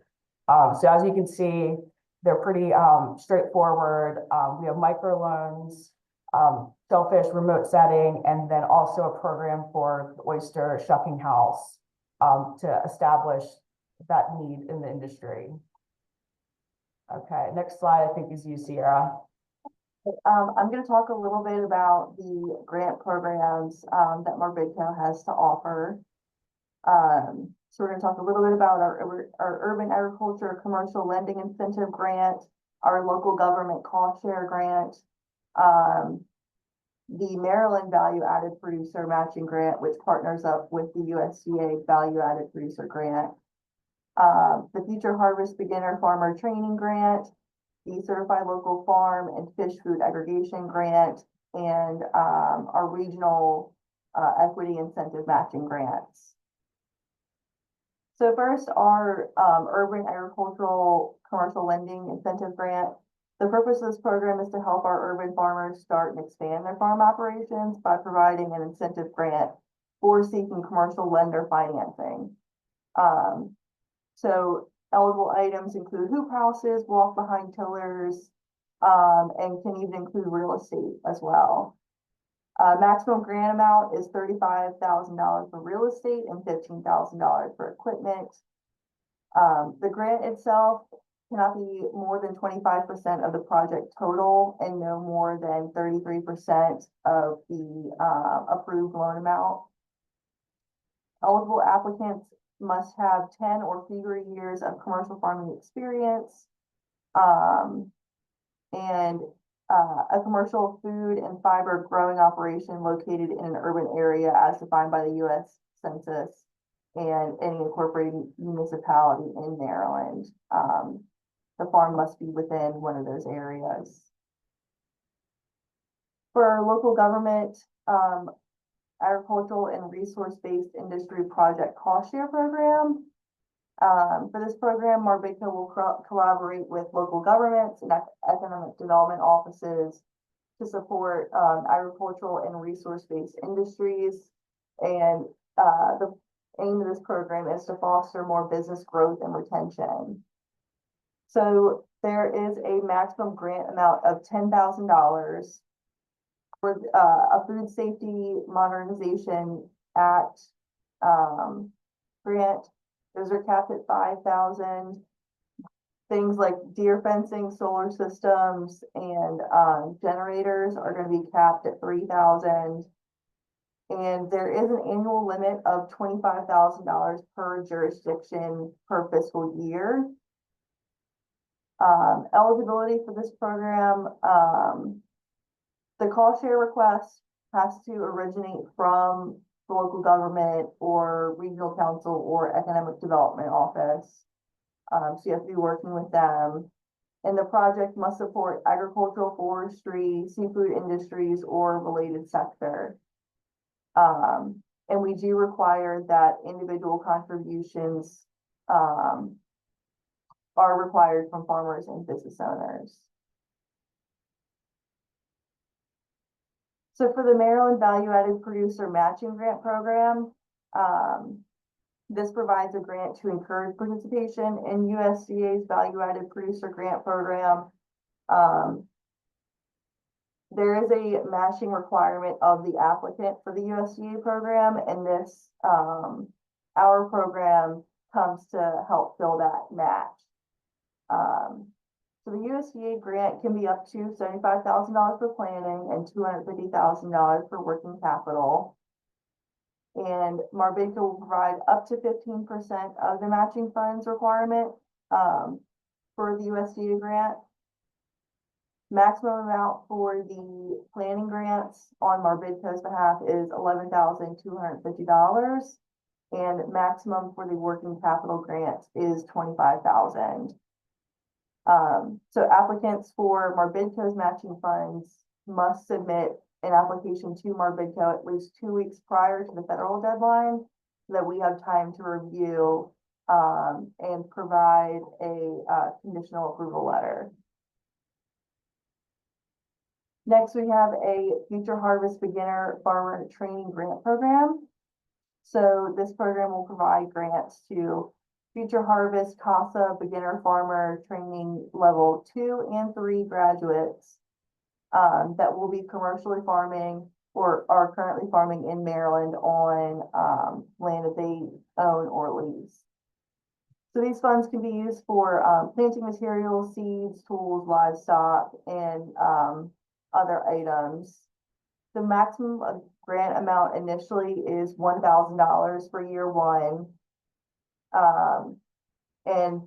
So as you can see, they're pretty straightforward. We have microloans, shellfish remote setting, and then also a program for the oyster shucking house to establish that need in the industry. Okay, next slide, I think is you, Sierra. I'm going to talk a little bit about the grant programs that MARBIDCO has to offer. So we're going to talk a little bit about our urban agriculture commercial lending incentive grant, our local government cost share grant, the Maryland Value Added Producer Matching Grant, which partners up with the USDA Value Added Producer Grant, the Future Harvest Beginner Farmer Training Grant, the Certified Local Farm and Fish Food Aggregation Grant, and our regional equity incentive matching grants. So first, our urban agricultural commercial lending incentive grant. The purpose of this program is to help our urban farmers start and expand their farm operations by providing an incentive grant for seeking commercial lender financing. So eligible items include hoop houses, walk behind tillers, and can even include real estate as well. Maximum grant amount is $35,000 for real estate and $15,000 for equipment. The grant itself cannot be more than 25% of the project total and no more than 33% of the approved loan amount. Eligible applicants must have 10 or fewer years of commercial farming experience, and a commercial food and fiber growing operation located in an urban area as defined by the U.S. Census and any incorporated municipality in Maryland. The farm must be within one of those areas. For our local government, agricultural and resource-based industry project cost share program. For this program, MARBIDCO will collaborate with local governments and economic development offices to support agricultural and resource-based industries. And the aim of this program is to foster more business growth and retention. So there is a maximum grant amount of $10,000 for a Food Safety Modernization Act grant. Those are capped at $5,000. Things like deer fencing, solar systems, and generators are going to be capped at $3,000. And there is an annual limit of $25,000 per jurisdiction per fiscal year. Eligibility for this program, the cost share request has to originate from the local government or regional council or economic development office. So you have to be working with them. And the project must support agricultural, forestry, seafood industries, or related sector. And we do require that individual contributions are required from farmers and business owners. So for the Maryland Value Added Producer Matching Grant Program, this provides a grant to encourage participation in USDA's Value Added Producer Grant Program. There is a matching requirement of the applicant for the USDA program, and this, our program comes to help fill that match. So the USDA grant can be up to $75,000 for planning and $250,000 for working capital. And MARBIDCO will provide up to 15% of the matching funds requirement for the USDA grant. Maximum amount for the planning grants on MARBIDCO's behalf is $11,250, and maximum for the working capital grants is $25,000. So applicants for MARBIDCO's matching funds must submit an application to MARBIDCO at least 2 weeks prior to the federal deadline so that we have time to review and provide a conditional approval letter. Next, we have a Future Harvest Beginner Farmer Training Grant Program. So this program will provide grants to Future Harvest CASA Beginner Farmer Training Level 2 and 3 graduates that will be commercially farming or are currently farming in Maryland on, land that they own or lease. So these funds can be used for, planting materials, seeds, tools, livestock, and, other items. The maximum grant amount initially is $1,000 for year one. And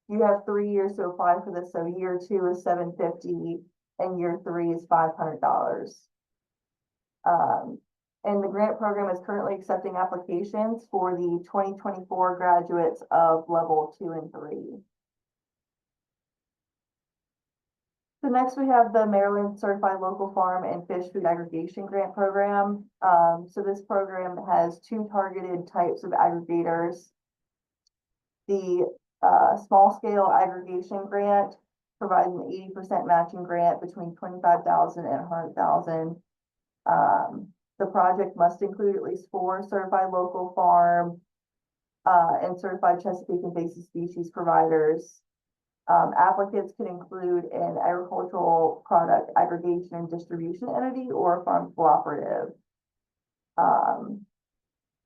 you have 3 years to apply for this, so year two is $750 and year three is $500. And the grant program is currently accepting applications for the 2024 graduates of level 2 and 3. So next we have the Maryland Certified Local Farm and Fish Food Aggregation Grant Program. So this program has 2 targeted types of aggregators. The small scale aggregation grant provides an 80% matching grant between $25,000 and $100,000. The project must include at least 4 certified local farm and certified Chesapeake invasive species providers. Applicants can include an agricultural product aggregation and distribution entity or a farm cooperative.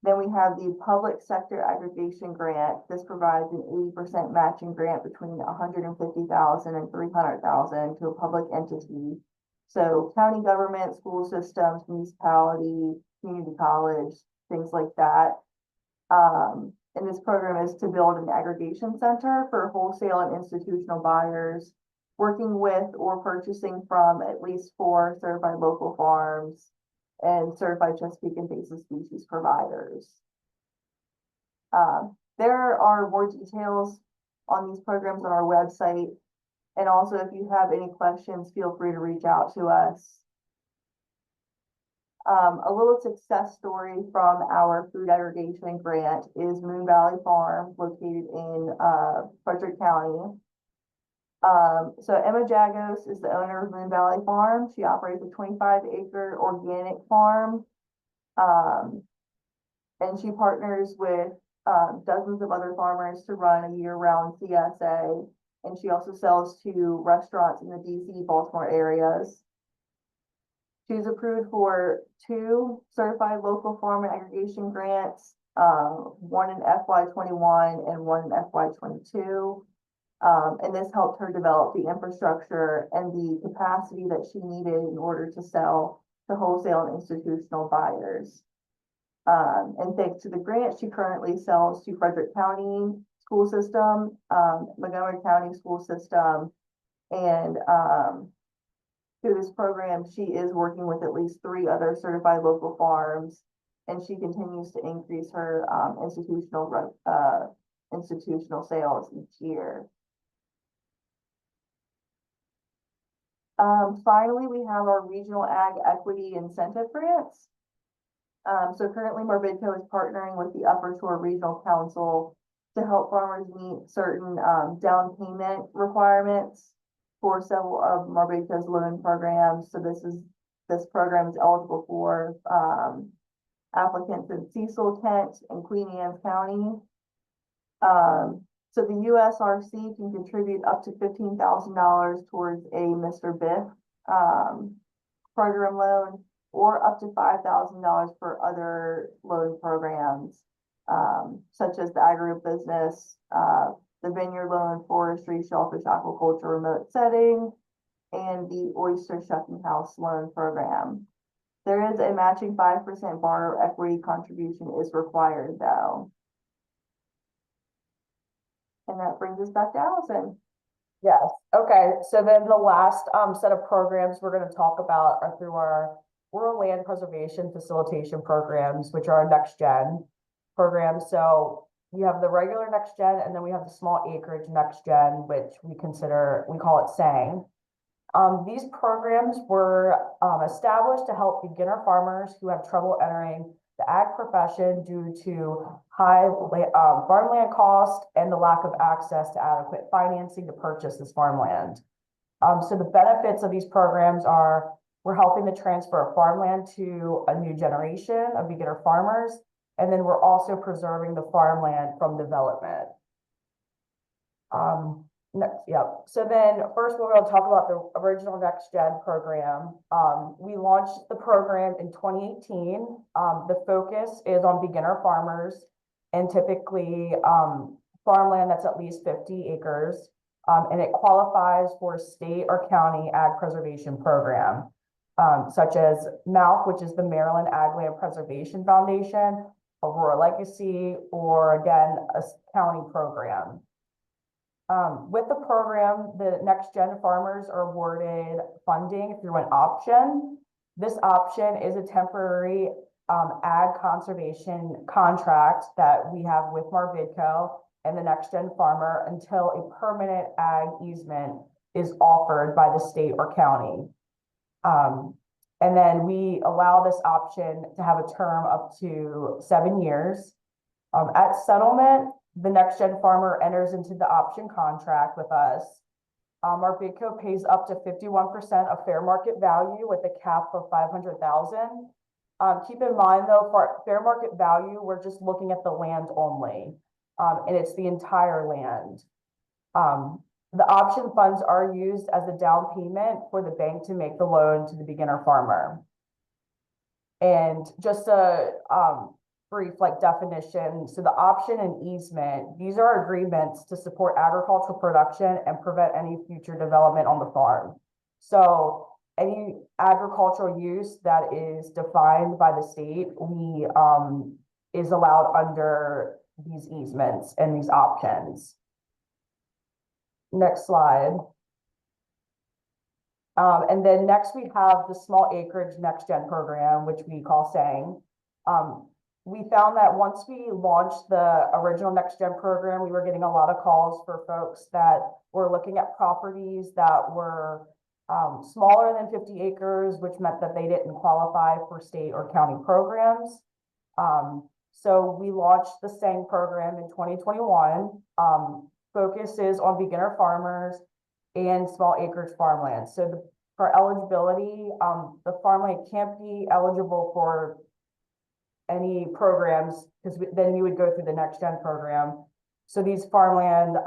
Then we have the public sector aggregation grant. This provides an 80% matching grant between $150,000 and $300,000 to a public entity. So county government, school systems, municipality, community college, things like that. And this program is to build an aggregation center for wholesale and institutional buyers, working with or purchasing from at least 4 certified local farms and certified Chesapeake invasive species providers. There are more details on these programs on our website. And also, if you have any questions, feel free to reach out to us. A little success story from our food aggregation grant is Moon Valley Farm, located in Frederick County. So Emma Jagos is the owner of Moon Valley Farm. She operates a 25-acre organic farm. And she partners with dozens of other farmers to run a year-round CSA. And she also sells to restaurants in the DC, Baltimore areas. She's approved for 2 certified local farm and aggregation grants, one in FY21 and one in FY22. And this helped her develop the infrastructure and the capacity that she needed in order to sell to wholesale and institutional buyers. And thanks to the grant, she currently sells to Frederick County School System, Montgomery County School System, and through this program, she is working with at least 3 other certified local farms, and she continues to increase her institutional sales each year. Finally, we have our regional ag equity incentive grants. So currently MARBIDCO is partnering with the Upper Shore Regional Council to help farmers meet certain down payment requirements for several of MARBIDCO's loan programs. So this program is eligible for applicants in Cecil, Kent, and Queen Anne's County. So the USRC can contribute up to $15,000 towards a Mr. Biff program loan, or up to $5,000 for other loan programs, such as the agribusiness, the vineyard loan, forestry, shellfish, aquaculture, remote setting, and the oyster shucking house loan program. There is a matching 5% borrower equity contribution is required though. And that brings us back to Allison. Yes, okay, so then the last set of programs we're going to talk about are through our rural land preservation facilitation programs, which are our next gen programs. So we have the regular next gen, and then we have the small acreage next gen, which we call it SANG. These programs were established to help beginner farmers who have trouble entering the ag profession due to high farmland cost and the lack of access to adequate financing to purchase this farmland. So the benefits of these programs are we're helping to transfer farmland to a new generation of beginner farmers, and then we're also preserving the farmland from development. Next, yep. So then first we're going to talk about the original Next Gen program. We launched the program in 2018. The focus is on beginner farmers and typically farmland that's at least 50 acres. And it qualifies for state or county ag preservation program, such as MALP, which is the Maryland Ag Land Preservation Foundation, Aurora Legacy, or again, a county program. With the program, the Next Gen farmers are awarded funding through an option. This option is a temporary ag conservation contract that we have with MARBIDCO and the Next Gen farmer until a permanent ag easement is offered by the state or county. And then we allow this option to have a term up to 7 years. At settlement, the Next Gen farmer enters into the option contract with us. MARBIDCO pays up to 51% of fair market value with a cap of 500,000. Keep in mind though, for fair market value, we're just looking at the land only, and it's the entire land. The option funds are used as a down payment for the bank to make the loan to the beginner farmer. And just a brief definition. So the option and easement, these are agreements to support agricultural production and prevent any future development on the farm. So any agricultural use that is defined by the state, we is allowed under these easements and these options. Next slide. And then next we have the small acreage Next Gen program, which we call SANG. We found that once we launched the original Next Gen program, we were getting a lot of calls for folks that were looking at properties that were smaller than 50 acres, which meant that they didn't qualify for state or county programs. So we launched the SANG program in 2021. Focuses on beginner farmers and small acreage farmland. So for eligibility, the farmland can't be eligible for any programs because then you would go through the Next Gen program. So these farmland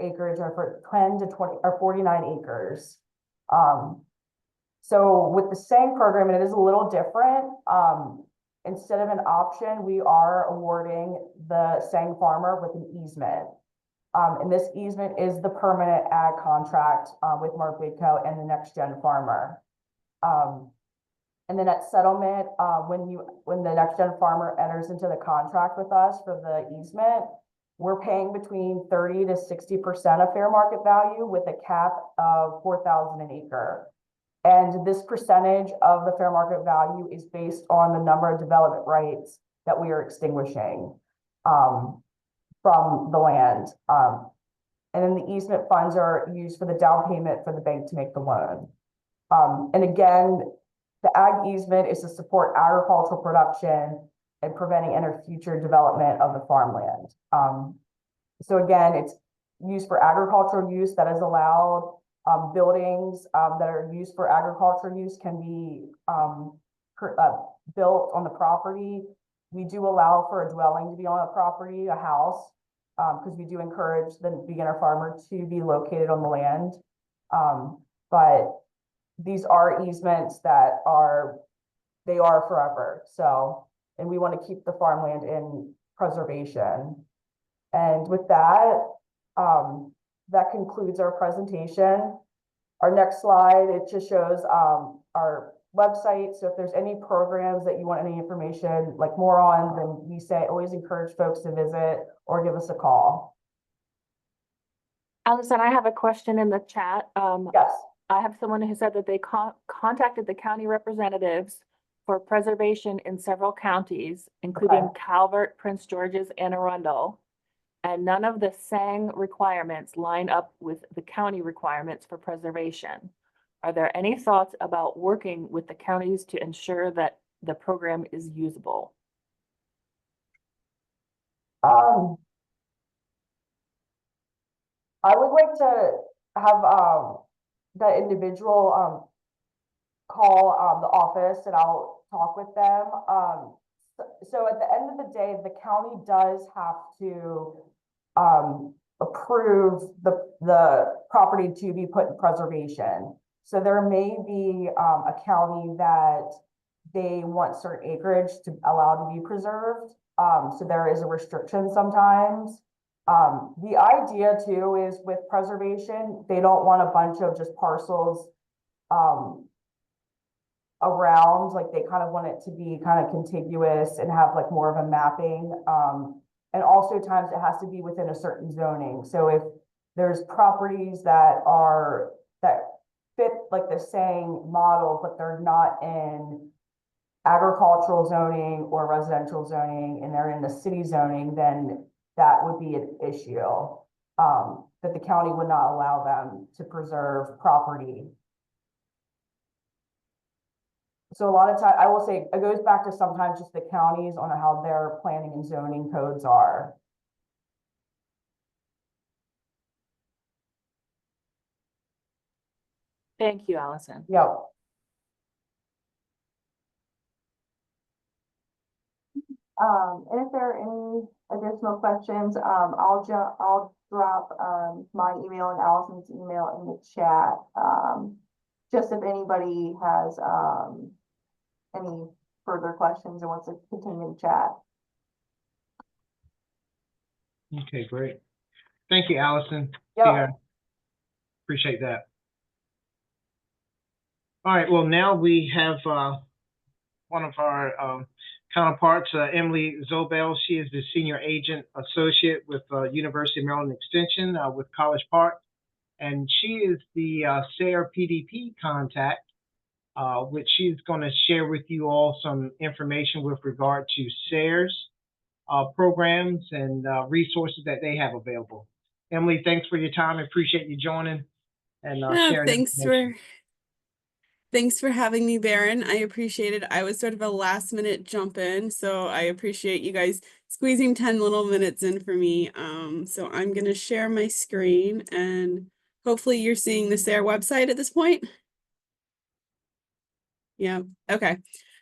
acreage are for 10 to 20 or 49 acres. So with the SANG program, it is a little different. Instead of an option, we are awarding the SANG farmer with an easement. And this easement is the permanent ag contract with MARBIDCO and the Next Gen farmer. And then at settlement, when the Next Gen farmer enters into the contract with us for the easement, we're paying between 30 to 60% of fair market value with a cap of 4,000 an acre. And this percentage of the fair market value is based on the number of development rights that we are extinguishing from the land. And then the easement funds are used for the down payment for the bank to make the loan. And again, the ag easement is to support agricultural production and preventing any future development of the farmland. So again, it's used for agricultural use that is allowed. Buildings that are used for agricultural use can be built on the property. We do allow for a dwelling to be on a property, a house, because we do encourage the beginner farmer to be located on the land. But these are easements that are forever. So, and we want to keep the farmland in preservation. And with that, that concludes our presentation. Our next slide, it just shows our website. So if there's any programs that you want any information more on, then we always encourage folks to visit or give us a call. Allison, I have a question in the chat. Yes. I have someone who said that they contacted the county representatives for preservation in several counties, including Calvert, Prince George's, and Arundel. And none of the SANG requirements line up with the county requirements for preservation. Are there any thoughts about working with the counties to ensure that the program is usable? I would like to have that individual call the office and I'll talk with them. So at the end of the day, the county does have to approve the property to be put in preservation. So there may be a county that they want certain acreage to allow to be preserved. So there is a restriction sometimes. The idea too is with preservation, they don't want a bunch of just parcels around, like they kind of want it to be kind of contiguous and have like more of a mapping. And also times it has to be within a certain zoning. So if there's properties that fit like the same model, but they're not in agricultural zoning or residential zoning and they're in the city zoning, then that would be an issue. That the county would not allow them to preserve property. So a lot of time, I will say, it goes back to sometimes just the counties on how their planning and zoning codes are. Thank you, Allison. Yep. And if there are any additional questions, I'll drop, my email and Allison's email in the chat. Just if anybody has, any further questions or wants to continue to chat. Okay, great. Thank you, Allison. Yep. Yeah, appreciate that. All right, well, now we have one of our counterparts, Emily Zobel. She is the Senior Agent Associate with University of Maryland Extension with College Park. And she is the SARE PDP contact, which she's going to share with you all some information with regard to SARE's programs and resources that they have available. Emily, thanks for your time. I appreciate you joining and sharing. Thanks for having me, Baron. I appreciate it. I was sort of a last minute jump in, so I appreciate you guys squeezing 10 little minutes in for me. So I'm going to share my screen and hopefully you're seeing the SARE website at this point. Yeah, okay.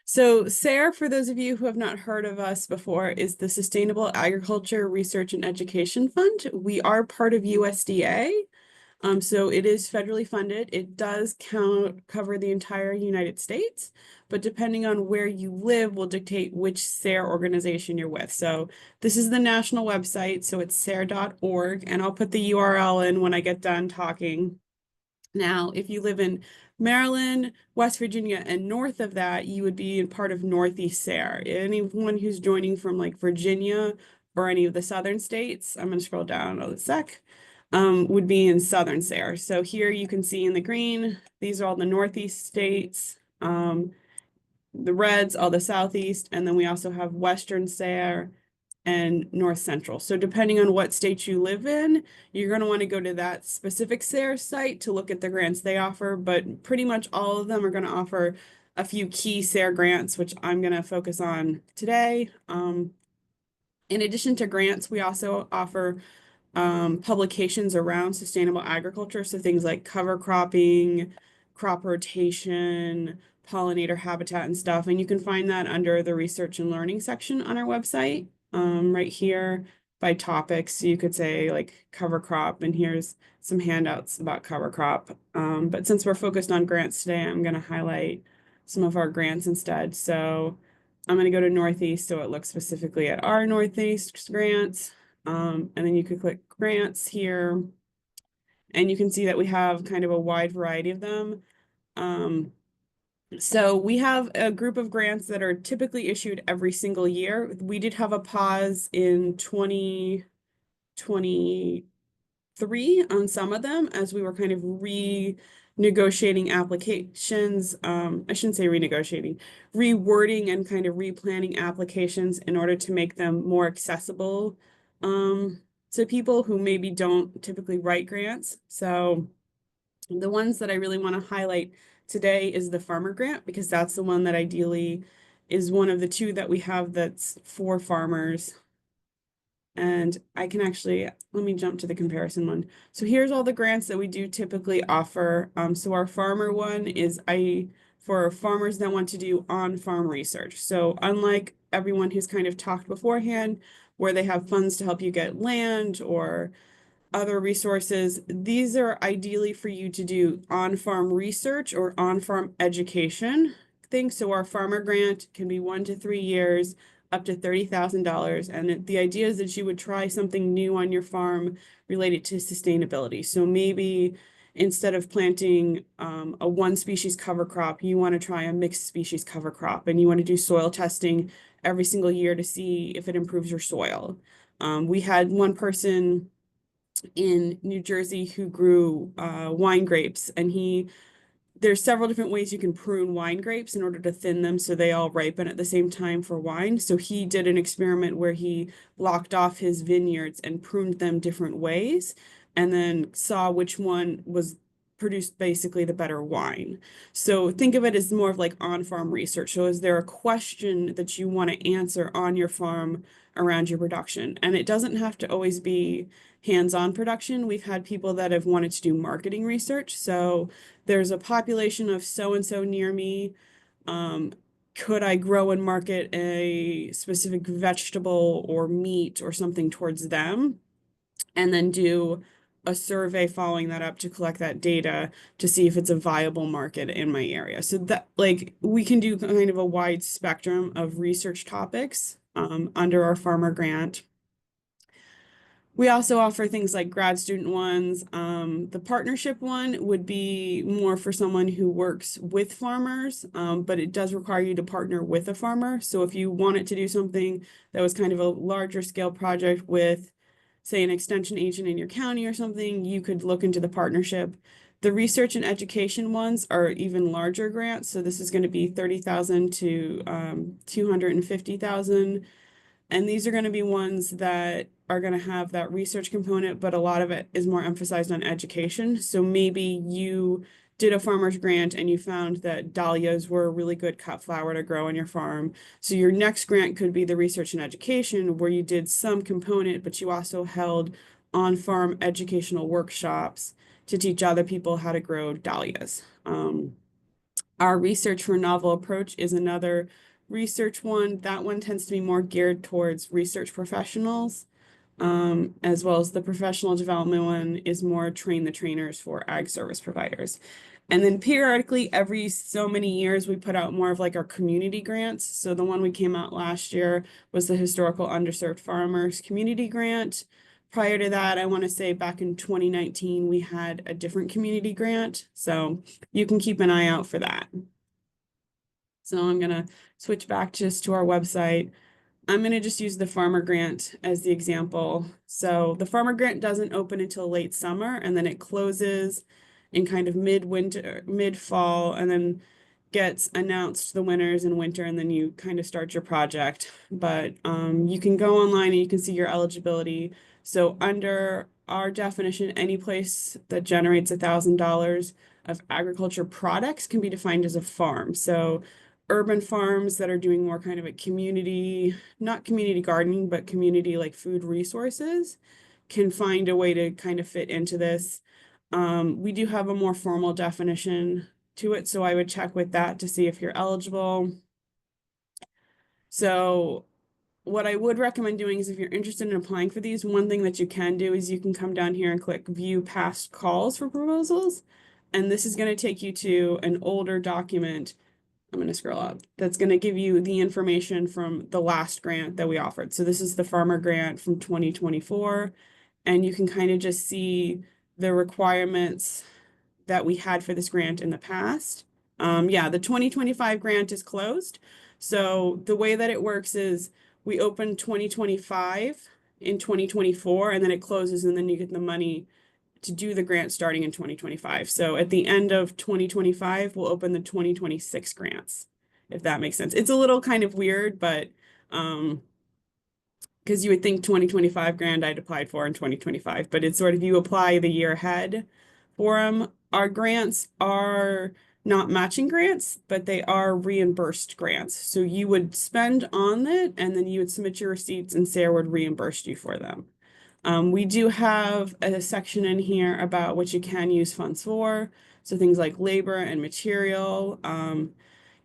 So SARE, for those of you who have not heard of us before, is the Sustainable Agriculture Research and Education Fund. We are part of USDA. So it is federally funded. It does cover the entire United States, but depending on where you live will dictate which SARE organization you're with. So this is the national website, so it's SARE.org, and I'll put the URL in when I get done talking. Now, if you live in Maryland, West Virginia, and north of that, you would be in part of Northeast SARE. Anyone who's joining from like Virginia or any of the southern states, I'm going to scroll down a sec. Would be in Southern SARE. So here you can see in the green, these are all the Northeast states, the reds, all the Southeast, and then we also have Western SARE and North Central. So depending on what state you live in, you're going to want to go to that specific SARE site to look at the grants they offer, but pretty much all of them are going to offer a few key SARE grants, which I'm going to focus on today. In addition to grants, we also offer publications around sustainable agriculture. So things like cover cropping, crop rotation, pollinator habitat and stuff. And you can find that under the research and learning section on our website, right here by topics. So you could say like cover crop, and here's some handouts about cover crop. But since we're focused on grants today, I'm going to highlight some of our grants instead. So I'm going to go to Northeast, so it looks specifically at our Northeast grants. And then you could click grants here, and you can see that we have kind of a wide variety of them. So we have a group of grants that are typically issued every single year. We did have a pause in 2023 on some of them as we were kind of renegotiating applications. I shouldn't say renegotiating, rewording and kind of replanning applications in order to make them more accessible to people who maybe don't typically write grants. So the ones that I really want to highlight today is the farmer grant, because that's the one that ideally is one of the two that we have that's for farmers. And I can actually, let me jump to the comparison one. So here's all the grants that we do typically offer. So our farmer one is for farmers that want to do on-farm research. So unlike everyone who's kind of talked beforehand, where they have funds to help you get land or other resources. These are ideally for you to do on-farm research or on-farm education things. So our farmer grant can be 1 to 3 years, up to $30,000. And the idea is that you would try something new on your farm related to sustainability. So maybe instead of planting a one species cover crop, you want to try a mixed species cover crop, and you want to do soil testing every single year to see if it improves your soil. We had one person in New Jersey who grew wine grapes, and there's several different ways you can prune wine grapes in order to thin them so they all ripen at the same time for wine. So he did an experiment where he blocked off his vineyards and pruned them different ways, and then saw which one was produced basically the better wine. So think of it as more of like on-farm research. So is there a question that you want to answer on your farm around your production? And it doesn't have to always be hands-on production. We've had people that have wanted to do marketing research. So there's a population of so-and-so near me. Could I grow and market a specific vegetable or meat or something towards them? And then do a survey following that up to collect that data to see if it's a viable market in my area. So that, like, we can do kind of a wide spectrum of research topics under our farmer grant. We also offer things like grad student ones. The partnership one would be more for someone who works with farmers, but it does require you to partner with a farmer. So if you wanted to do something that was kind of a larger scale project with, say, an extension agent in your county or something, you could look into the partnership. The research and education ones are even larger grants. So this is going to be 30,000 to 250,000. And these are going to be ones that are going to have that research component, but a lot of it is more emphasized on education. So maybe you did a farmer's grant and you found that dahlias were a really good cut flower to grow on your farm. So your next grant could be the research and education, where you did some component, but you also held on-farm educational workshops to teach other people how to grow dahlias. Our research for novel approach is another research one. That one tends to be more geared towards research professionals, as well as the professional development one is more train the trainers for ag service providers. And then periodically, every so many years, we put out more of like our community grants. So the one we came out last year was the Historical Underserved Farmers Community Grant. Prior to that, I want to say back in 2019, we had a different community grant. So you can keep an eye out for that. So I'm going to switch back just to our website. I'm going to just use the farmer grant as the example. So the farmer grant doesn't open until late summer, and then it closes in kind of mid-winter, mid-fall, and then gets announced the winners in winter, and then you kind of start your project. But you can go online and you can see your eligibility. So under our definition, any place that generates $1,000 of agriculture products can be defined as a farm. So urban farms that are doing more kind of a community, not community gardening, but community like food resources can find a way to kind of fit into this. We do have a more formal definition to it, so I would check with that to see if you're eligible. So what I would recommend doing is, if you're interested in applying for these, one thing that you can do is you can come down here and click view past calls for proposals. And this is going to take you to an older document. I'm going to scroll up. That's going to give you the information from the last grant that we offered. So this is the farmer grant from 2024. And you can kind of just see the requirements that we had for this grant in the past. Yeah, the 2025 grant is closed. So the way that it works is we open 2025 in 2024, and then it closes, and then you get the money to do the grant starting in 2025. So at the end of 2025, we'll open the 2026 grants, if that makes sense. It's a little kind of weird, but because you would think 2025 grant I'd applied for in 2025, but it's sort of you apply the year ahead for them. Our grants are not matching grants, but they are reimbursed grants. So you would spend on it, and then you would submit your receipts, and Sarah would reimburse you for them. We do have a section in here about what you can use funds for. So things like labor and material.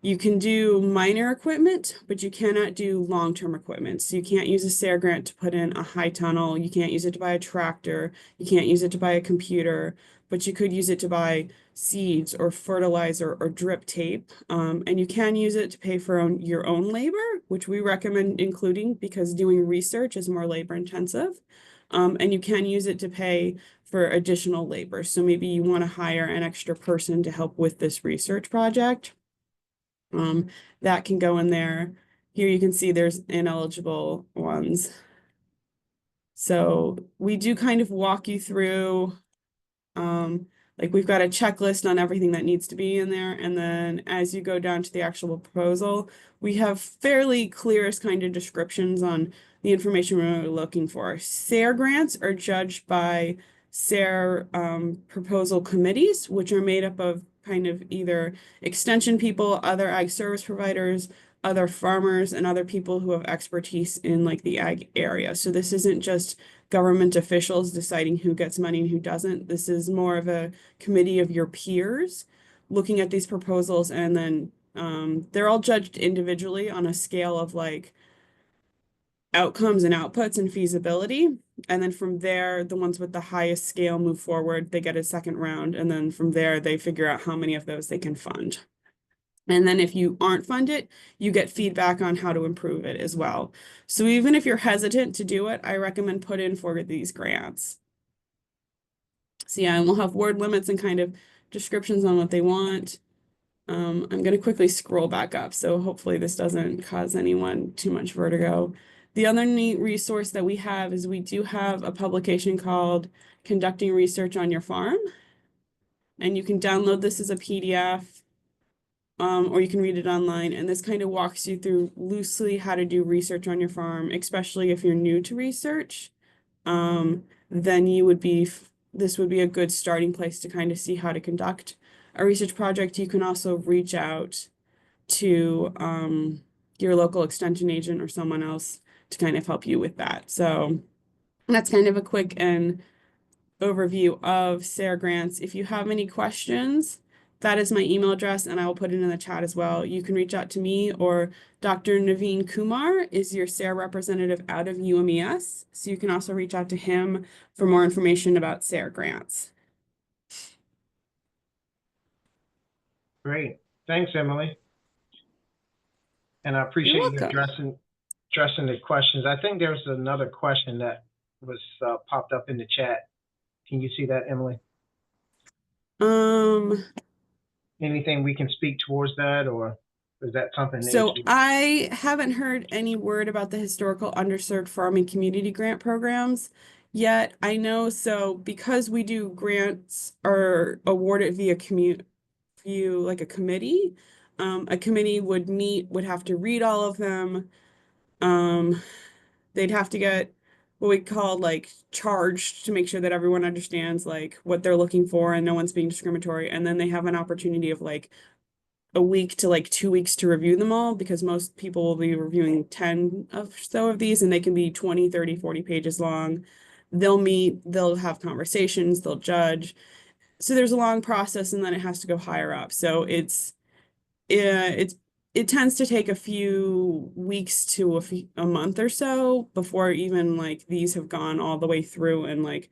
You can do minor equipment, but you cannot do long-term equipment. So you can't use a SARE grant to put in a high tunnel. You can't use it to buy a tractor. You can't use it to buy a computer, but you could use it to buy seeds or fertilizer or drip tape. And you can use it to pay for your own labor, which we recommend including because doing research is more labor intensive. And you can use it to pay for additional labor. So maybe you want to hire an extra person to help with this research project. That can go in there. Here you can see there's ineligible ones. So we do kind of walk you through, like we've got a checklist on everything that needs to be in there. And then as you go down to the actual proposal, we have fairly clear kind of descriptions on the information we're looking for. SARE grants are judged by SARE proposal committees, which are made up of kind of either extension people, other ag service providers, other farmers, and other people who have expertise in like the ag area. So this isn't just government officials deciding who gets money and who doesn't. This is more of a committee of your peers looking at these proposals, and then they're all judged individually on a scale of like outcomes and outputs and feasibility. And then from there, the ones with the highest scale move forward, they get a second round. And then from there, they figure out how many of those they can fund. And then if you aren't funded, you get feedback on how to improve it as well. So even if you're hesitant to do it, I recommend put in for these grants. So yeah, and we'll have word limits and kind of descriptions on what they want. I'm going to quickly scroll back up, so hopefully this doesn't cause anyone too much vertigo. The other neat resource that we have is we do have a publication called Conducting Research on Your Farm. And you can download this as a PDF, or you can read it online. And this kind of walks you through loosely how to do research on your farm, especially if you're new to research. Then you would be, this would be a good starting place to kind of see how to conduct a research project. You can also reach out to your local extension agent or someone else to kind of help you with that. So that's kind of a quick and overview of SARE grants. If you have any questions, that is my email address, and I will put it in the chat as well. You can reach out to me, or Dr. Naveen Kumar is your SARE representative out of UMES. So you can also reach out to him for more information about SARE grants. Great. Thanks, Emily. And I appreciate you welcome. addressing the questions. I think there's another question that was popped up in the chat. Can you see that, Emily? Anything we can speak towards that, or is that something that So I haven't heard any word about the historical underserved farming community grant programs yet. I know, so because we do grants are awarded via like a committee would meet, would have to read all of them. They'd have to get what we call like charged to make sure that everyone understands like what they're looking for and no one's being discriminatory. And then they have an opportunity of like a week to like 2 weeks to review them all, because most people will be reviewing 10 of so of these, and they can be 20, 30, 40 pages long. They'll meet, they'll have conversations, they'll judge. So there's a long process, and then it has to go higher up. So it tends to take a few weeks to a month or so before even like these have gone all the way through and like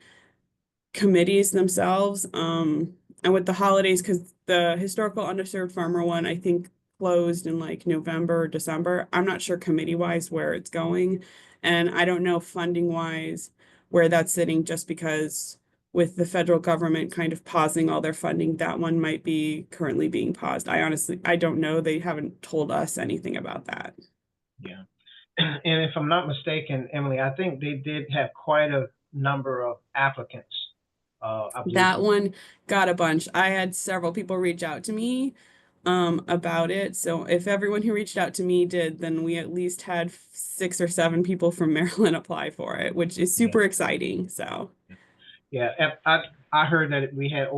committees themselves. And with the holidays, because the historical underserved farmer one, I think closed in like November or December. I'm not sure committee wise where it's going. And I don't know funding wise where that's sitting, just because with the federal government kind of pausing all their funding, that one might be currently being paused. I don't know. They haven't told us anything about that. Yeah. And if I'm not mistaken, Emily, I think they did have quite a number of applicants. That one got a bunch. I had several people reach out to me about it. So if everyone who reached out to me did, then we at least had 6 or 7 people from Maryland apply for it, which is super exciting. So yeah, I heard that we had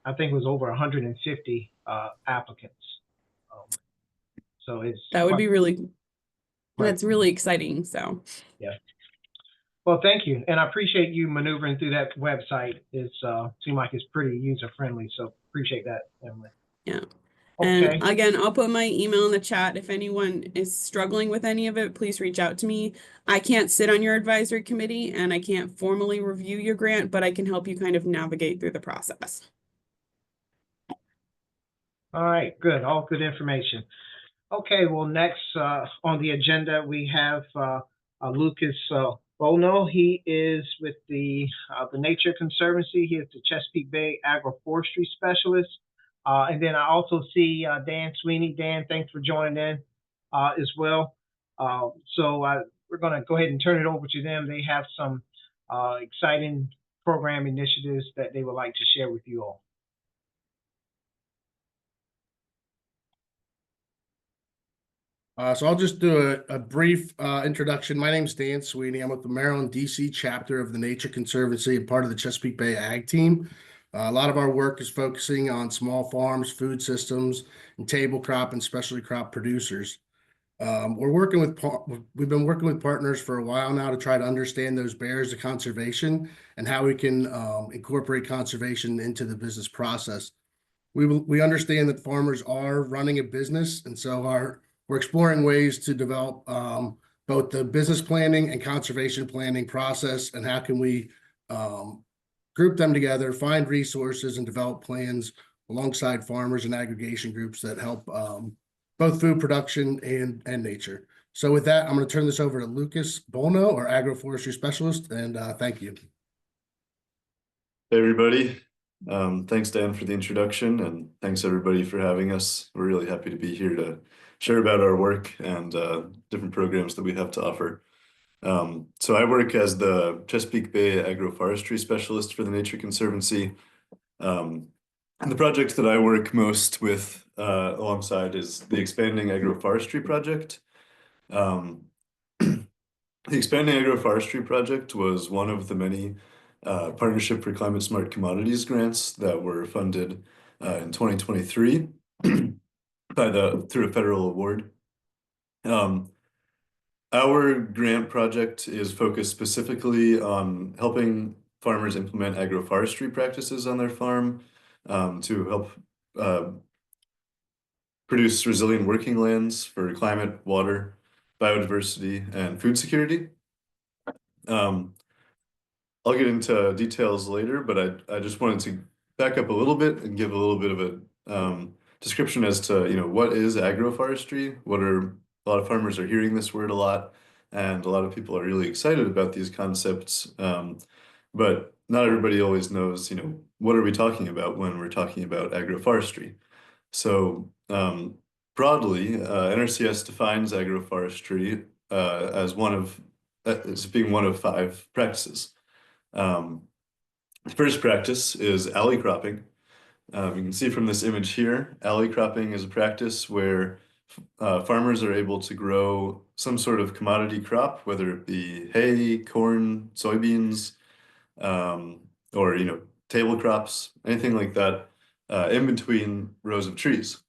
I think it was over 150 applicants. So that would be that's really exciting. So yeah. Well, thank you. And I appreciate you maneuvering through that website. It's seemed like it's pretty user friendly. So appreciate that, Emily. Yeah. Okay, And again, I'll put my email in the chat. If anyone is struggling with any of it, please reach out to me. I can't sit on your advisory committee and I can't formally review your grant, but I can help you kind of navigate through the process. all right, good, all good information. Okay, well, next on the agenda, we have Lucas Bono. He is with the Nature Conservancy. He is the Chesapeake Bay Agroforestry Specialist. And then I also see Dan Sweeney. Dan, thanks for joining in as well. We're going to go ahead and turn it over to them. They have some exciting program initiatives that they would like to share with you all. So I'll just do a brief introduction. My name's Dan Sweeney. I'm with the Maryland, DC chapter of the Nature Conservancy and part of the Chesapeake Bay Ag Team. A lot of our work is focusing on small farms, food systems, and table crop and specialty crop producers. We've been working with partners for a while now to try to understand those barriers to conservation and how we can incorporate conservation into the business process. We understand that farmers are running a business, and so we're exploring ways to develop both the business planning and conservation planning process, and how can we group them together, find resources, and develop plans alongside farmers and aggregation groups that help both food production and nature. So with that, I'm going to turn this over to Lucas Bono, our agroforestry specialist, and thank you. Hey, everybody. Thanks, Dan, for the introduction, and thanks, everybody, for having us. We're really happy to be here to share about our work and different programs that we have to offer. So I work as the Chesapeake Bay Agroforestry Specialist for the Nature Conservancy. And the project that I work most with alongside is the Expanding Agroforestry Project. The Expanding Agroforestry Project was one of the many Partnership for Climate Smart Commodities grants that were funded in 2023 through a federal award. Our grant project is focused specifically on helping farmers implement agroforestry practices on their farm to help produce resilient working lands for climate, water, biodiversity, and food security. I'll get into details later, but I just wanted to back up a little bit and give a little bit of a description as to, what is agroforestry? A lot of farmers are hearing this word a lot, and a lot of people are really excited about these concepts. But not everybody always knows, what are we talking about when we're talking about agroforestry? So broadly, NRCS defines agroforestry as being one of 5 practices. The first practice is alley cropping. You can see from this image here, alley cropping is a practice where farmers are able to grow some sort of commodity crop, whether it be hay, corn, soybeans, or table crops, anything like that, in between rows of trees.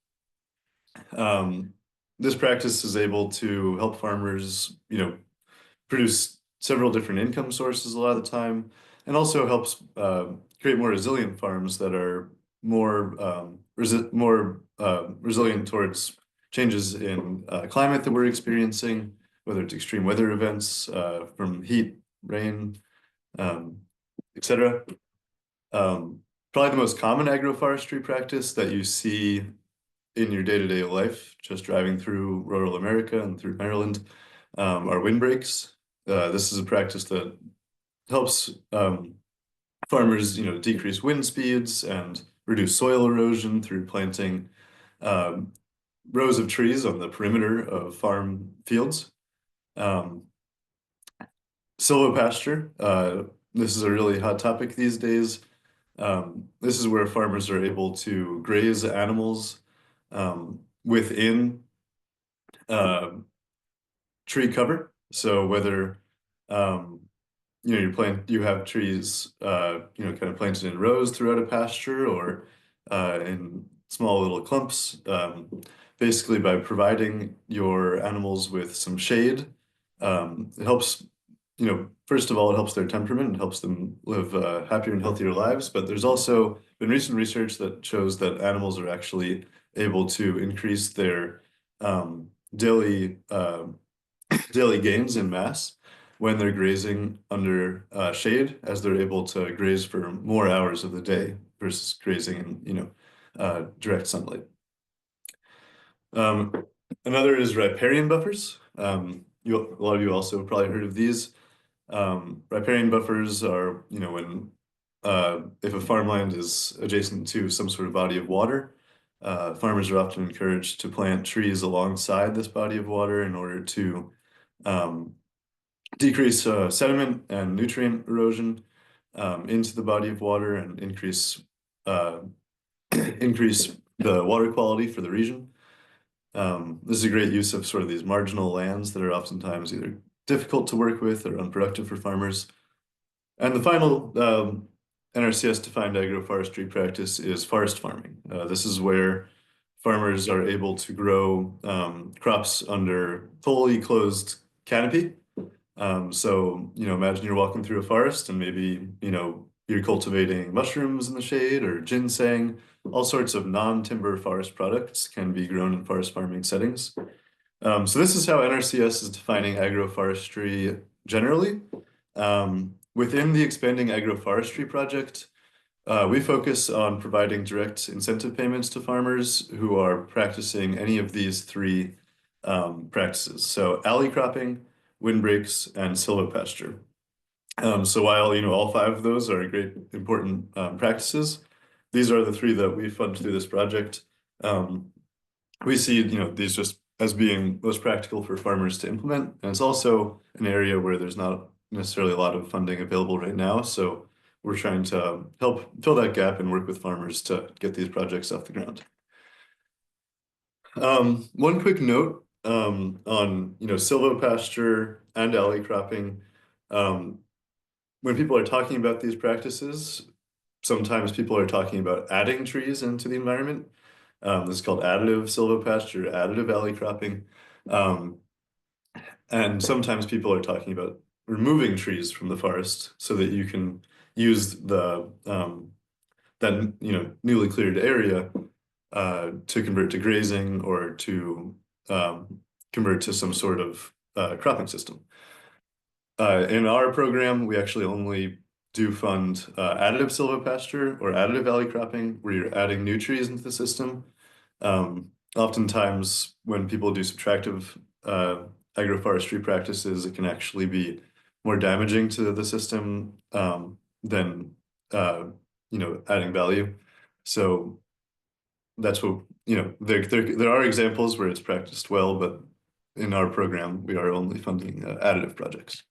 This practice is able to help farmers, produce several different income sources a lot of the time, and also helps create more resilient farms that are more resilient towards changes in climate that we're experiencing, whether it's extreme weather events from heat, rain, etc. Probably the most common agroforestry practice that you see in your day-to-day life, just driving through rural America and through Maryland, are windbreaks. This is a practice that helps farmers, decrease wind speeds and reduce soil erosion through planting rows of trees on the perimeter of farm fields. Silvopasture, this is a really hot topic these days. This is where farmers are able to graze animals within tree cover. So whether you have trees kind of planted in rows throughout a pasture or in small little clumps, basically by providing your animals with some shade, it helps, first of all, it helps their temperament and helps them live happier and healthier lives. But there's also been recent research that shows that animals are actually able to increase their daily daily gains in mass when they're grazing under shade, as they're able to graze for more hours of the day versus grazing in direct sunlight. Another is riparian buffers. A lot of you also probably heard of these. Riparian buffers are, when if a farmland is adjacent to some sort of body of water, farmers are often encouraged to plant trees alongside this body of water in order to decrease sediment and nutrient erosion into the body of water and increase the water quality for the region. This is a great use of sort of these marginal lands that are oftentimes either difficult to work with or unproductive for farmers. And the final NRCS-defined agroforestry practice is forest farming. This is where farmers are able to grow crops under fully closed canopy. So, imagine you're walking through a forest and maybe, you're cultivating mushrooms in the shade or ginseng. All sorts of non-timber forest products can be grown in forest farming settings. So this is how NRCS is defining agroforestry generally. Within the Expanding Agroforestry Project, we focus on providing direct incentive payments to farmers who are practicing any of these three practices. So alley cropping, windbreaks, and silvopasture. So while all five of those are great important practices, these are the three that we fund through this project. We see these just as being most practical for farmers to implement, and it's also an area where there's not necessarily a lot of funding available right now. So we're trying to help fill that gap and work with farmers to get these projects off the ground. One quick note on silvopasture and alley cropping. When people are talking about these practices, sometimes people are talking about adding trees into the environment. This is called additive silvopasture, additive alley cropping. And sometimes people are talking about removing trees from the forest so that you can use the that newly cleared area to convert to grazing or to convert to some sort of cropping system. In our program, we actually only do fund additive silvopasture or additive alley cropping, where you're adding new trees into the system. Oftentimes, when people do subtractive agroforestry practices, it can actually be more damaging to the system than adding value. So that's what there are examples where it's practiced well, but in our program, we are only funding additive projects.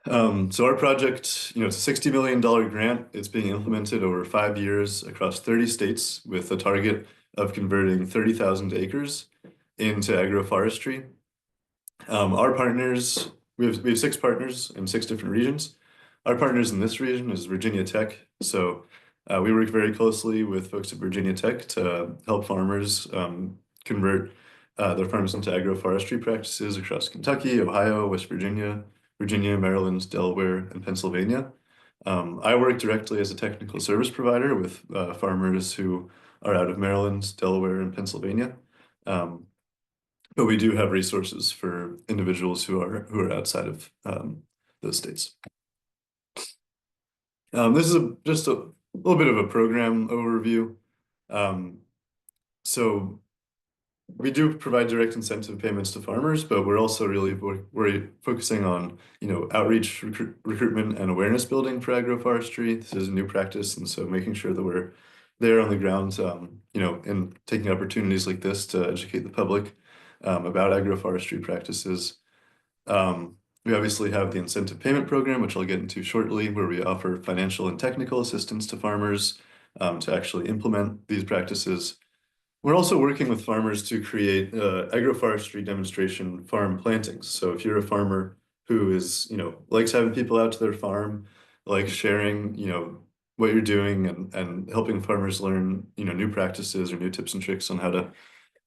So our project, it's a $60 million grant. It's being implemented over 5 years across 30 states with a target of converting 30,000 acres into agroforestry. Our partners, we have 6 partners in 6 different regions. Our partners in this region is Virginia Tech. So we work very closely with folks at Virginia Tech to help farmers convert their farms into agroforestry practices across Kentucky, Ohio, West Virginia, Maryland, Delaware, and Pennsylvania. I work directly as a technical service provider with farmers who are out of Maryland, Delaware, and Pennsylvania. But we do have resources for individuals who are outside of those states. This is just a little bit of a program overview. So we do provide direct incentive payments to farmers, but we're also we're focusing on outreach, recruitment, and awareness building for agroforestry. This is a new practice, and so making sure that we're there on the ground, and taking opportunities like this to educate the public about agroforestry practices. We obviously have the incentive payment program, which I'll get into shortly, where we offer financial and technical assistance to farmers to actually implement these practices. We're also working with farmers to create agroforestry demonstration farm plantings. So if you're a farmer who is, likes having people out to their farm, likes sharing, what you're doing and helping farmers learn, new practices or new tips and tricks on how to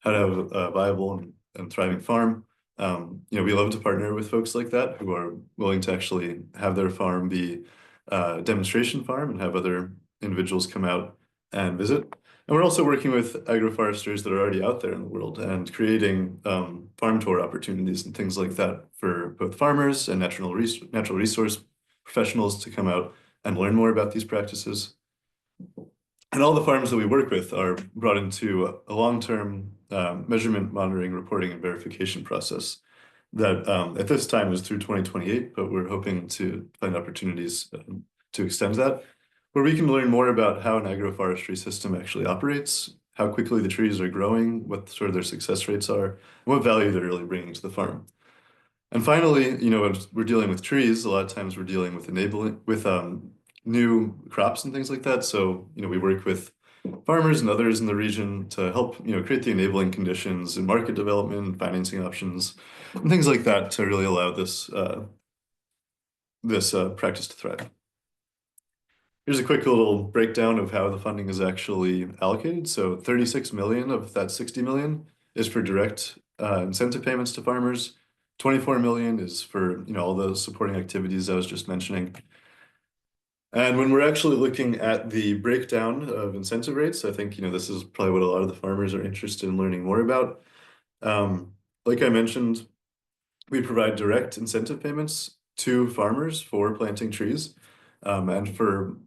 have a viable and thriving farm. We love to partner with folks like that who are willing to actually have their farm be a demonstration farm and have other individuals come out and visit. And we're also working with agroforesters that are already out there in the world and creating farm tour opportunities and things like that for both farmers and natural resource professionals to come out and learn more about these practices. And all the farms that we work with are brought into a long-term measurement, monitoring, reporting, and verification process that at this time is through 2028, but we're hoping to find opportunities to extend that, where we can learn more about how an agroforestry system actually operates, how quickly the trees are growing, what sort of their success rates are, and what value they're really bringing to the farm. And finally, you know, when we're dealing with trees, a lot of times we're dealing with new crops and things like that. So, you know, we work with farmers and others in the region to help, you know, create the enabling conditions and market development, financing options, and things like that to really allow this practice to thrive. Here's a quick little breakdown of how the funding is actually allocated. So 36 million of that 60 million is for direct incentive payments to farmers. 24 million is for, you know, all those supporting activities I was just mentioning. And when we're actually looking at the breakdown of incentive rates, I think, you know, this is probably what a lot of the farmers are interested in learning more about. Like I mentioned, we provide direct incentive payments to farmers for planting trees and for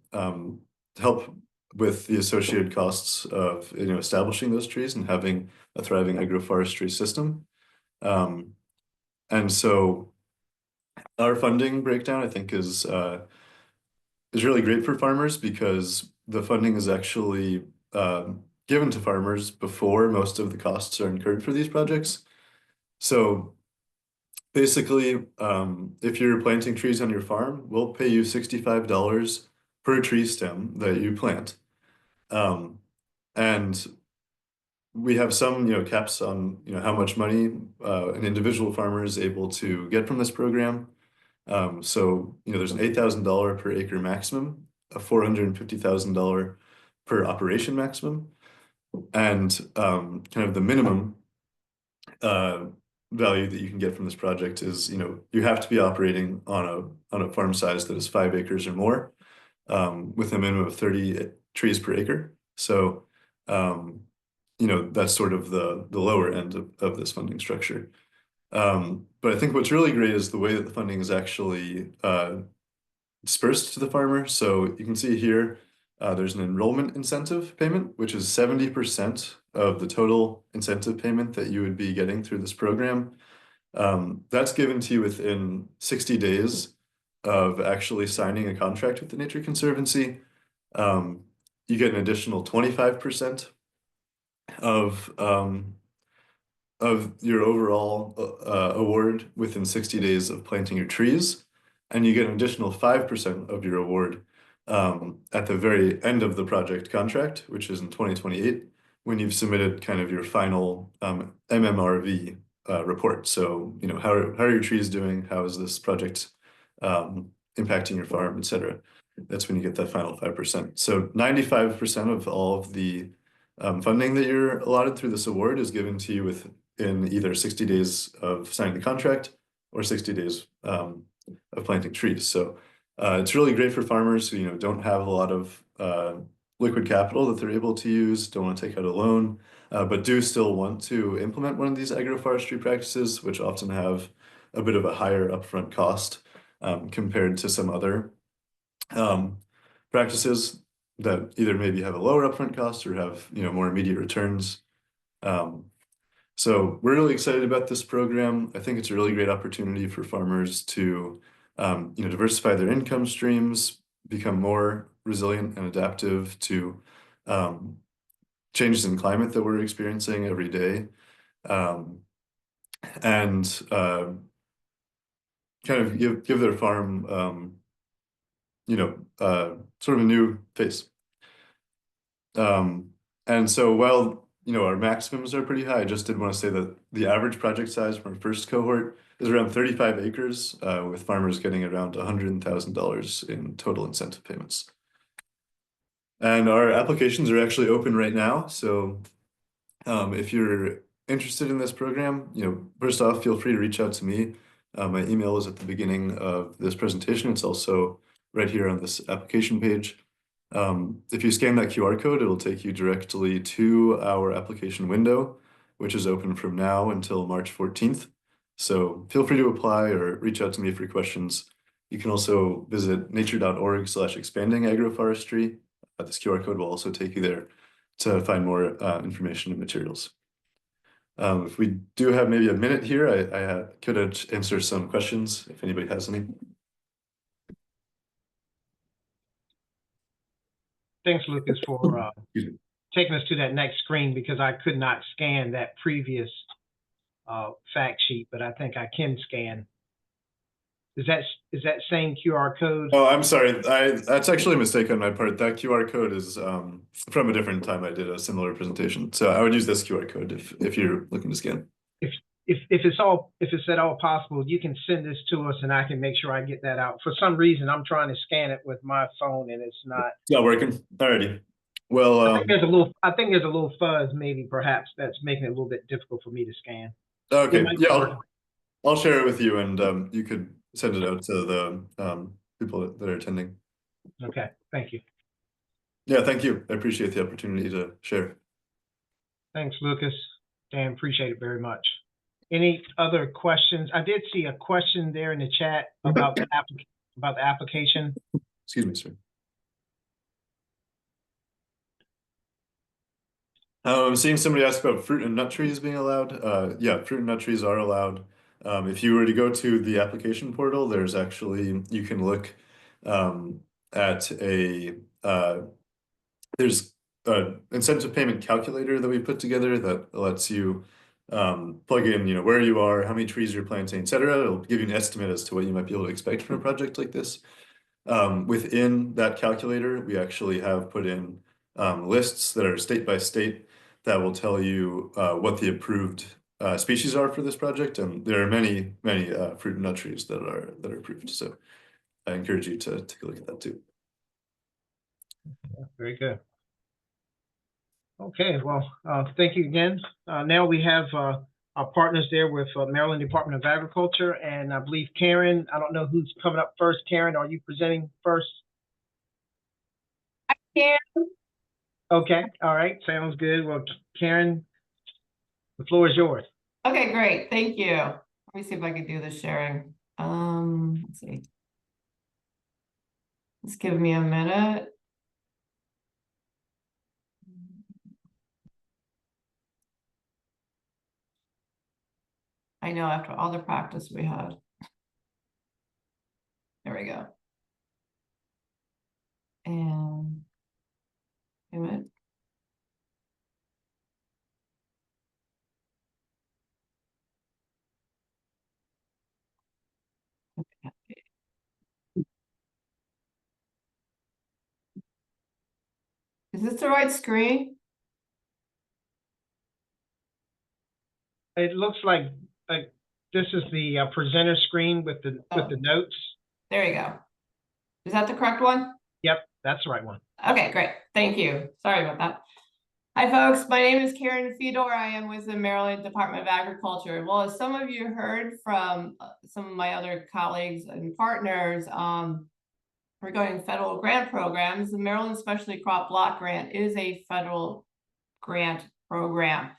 help with the associated costs of, you know, establishing those trees and having a thriving agroforestry system. And so our funding breakdown, I think, is really great for farmers because the funding is actually given to farmers before most of the costs are incurred for these projects. So basically, if you're planting trees on your farm, we'll pay you $65 per tree stem that you plant. And we have some, you know, caps on, you know, how much money an individual farmer is able to get from this program. So, you know, there's an $8,000 per acre maximum, a $450,000 per operation maximum, and kind of the minimum value that you can get from this project is, you know, you have to be operating on a farm size that is 5 acres or more, with a minimum of 30 trees per acre. So, you know, that's sort of the lower end of this funding structure. But I think what's really great is the way that the funding is actually dispersed to the farmer. So you can see here, there's an enrollment incentive payment, which is 70% of the total incentive payment that you would be getting through this program. That's given to you within 60 days of actually signing a contract with the Nature Conservancy. You get an additional 25% of your overall award within 60 days of planting your trees, and you get an additional 5% of your award at the very end of the project contract, which is in 2028, when you've submitted kind of your final MMRV report. So, you know, how are your trees doing? How is this project impacting your farm, et cetera? That's when you get that final 5%. So 95% of all of the funding that you're allotted through this award is given to you within either 60 days of signing the contract or 60 days of planting trees. So it's really great for farmers who, you know, don't have a lot of liquid capital that they're able to use, don't want to take out a loan, but do still want to implement one of these agroforestry practices, which often have a bit of a higher upfront cost compared to some other practices that either maybe have a lower upfront cost or have, you know, more immediate returns. So we're really excited about this program. I think it's a really great opportunity for farmers to, you know, diversify their income streams, become more resilient and adaptive to changes in climate that we're experiencing every day, and kind of give their farm, you know, sort of a new face. And so while, you know, our maximums are pretty high, I just did want to say that the average project size from our first cohort is around 35 acres, with farmers getting around $100,000 in total incentive payments. And our applications are actually open right now. So if you're interested in this program, you know, first off, feel free to reach out to me. My email is at the beginning of this presentation. It's also right here on this application page. If you scan that QR code, it'll take you directly to our application window, which is open from now until March 14th. So feel free to apply or reach out to me for questions. You can also visit nature.org/expanding agroforestry. This QR code will also take you there to find more information and materials. If we do have maybe a minute here, I could answer some questions if anybody has any. Thanks, Lucas, for Excuse me. taking us to that next screen, because I could not scan that previous fact sheet, but I think I can scan. Is that same QR code? Oh, I'm sorry. That's actually a mistake on my part. That QR code is from a different time I did a similar presentation. So I would use this QR code if you're looking to scan. If it's at all possible, you can send this to us and I can make sure I get that out. For some reason, I'm trying to scan it with my phone and it's not. It's not working. Alrighty. Well, I think there's a little fuzz, maybe perhaps, that's making it a little bit difficult for me to scan. okay. might be Yeah, working. I'll share it with you, and you could send it out to the people that are attending. Okay, thank you. Yeah, thank you. I appreciate the opportunity to share. Thanks, Lucas. Dan, appreciate it very much. Any other questions? I did see a question there in the chat about the application. Excuse me, sir. I'm seeing somebody ask about fruit and nut trees being allowed. Yeah, fruit and nut trees are allowed. If you were to go to the application portal, there's actually, you can look at there's an incentive payment calculator that we put together that lets you plug in, where you are, how many trees you're planting, etc. It'll give you an estimate as to what you might be able to expect from a project like this. Within that calculator, we actually have put in lists that are state by state that will tell you what the approved species are for this project, and there are many fruit and nut trees that are approved. So I encourage you to take a look at that too. Very good. Okay, well, thank you again. Now we have our partners there with Maryland Department of Agriculture, and I believe Karen, I don't know who's coming up first. Karen, are you presenting first? I can. Okay, all right, sounds good. Well, Karen, the floor is yours. Okay, great. Thank you. Let me see if I can do this sharing. Let's see. Just give me a minute. I know after all the practice we had. There we go. And wait a minute. Okay. Is this the right screen? It looks like this is the presenter screen with the notes. There you go. Is that the correct one? Yep, that's the right one. Okay, great. Thank you. Sorry about that. Hi, folks. My name is Karen Fedor. I am with the Maryland Department of Agriculture. Well, as some of you heard from some of my other colleagues and partners regarding federal grant programs, the Maryland Specialty Crop Block Grant is a federal grant program.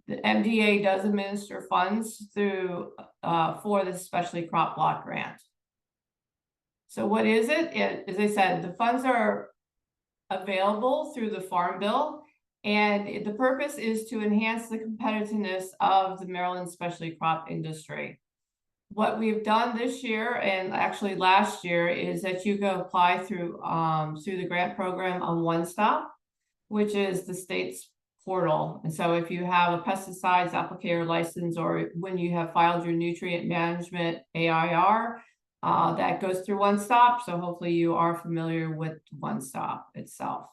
The MDA does administer funds through for the Specialty Crop Block Grant. So what is it? As I said, the funds are available through the Farm Bill, and the purpose is to enhance the competitiveness of the Maryland specialty crop industry. What we've done this year and actually last year is that you can apply through the grant program on One Stop, which is the state's portal. And so if you have a pesticides applicator license, or when you have filed your nutrient management AIR, that goes through One Stop. So hopefully you are familiar with One Stop itself.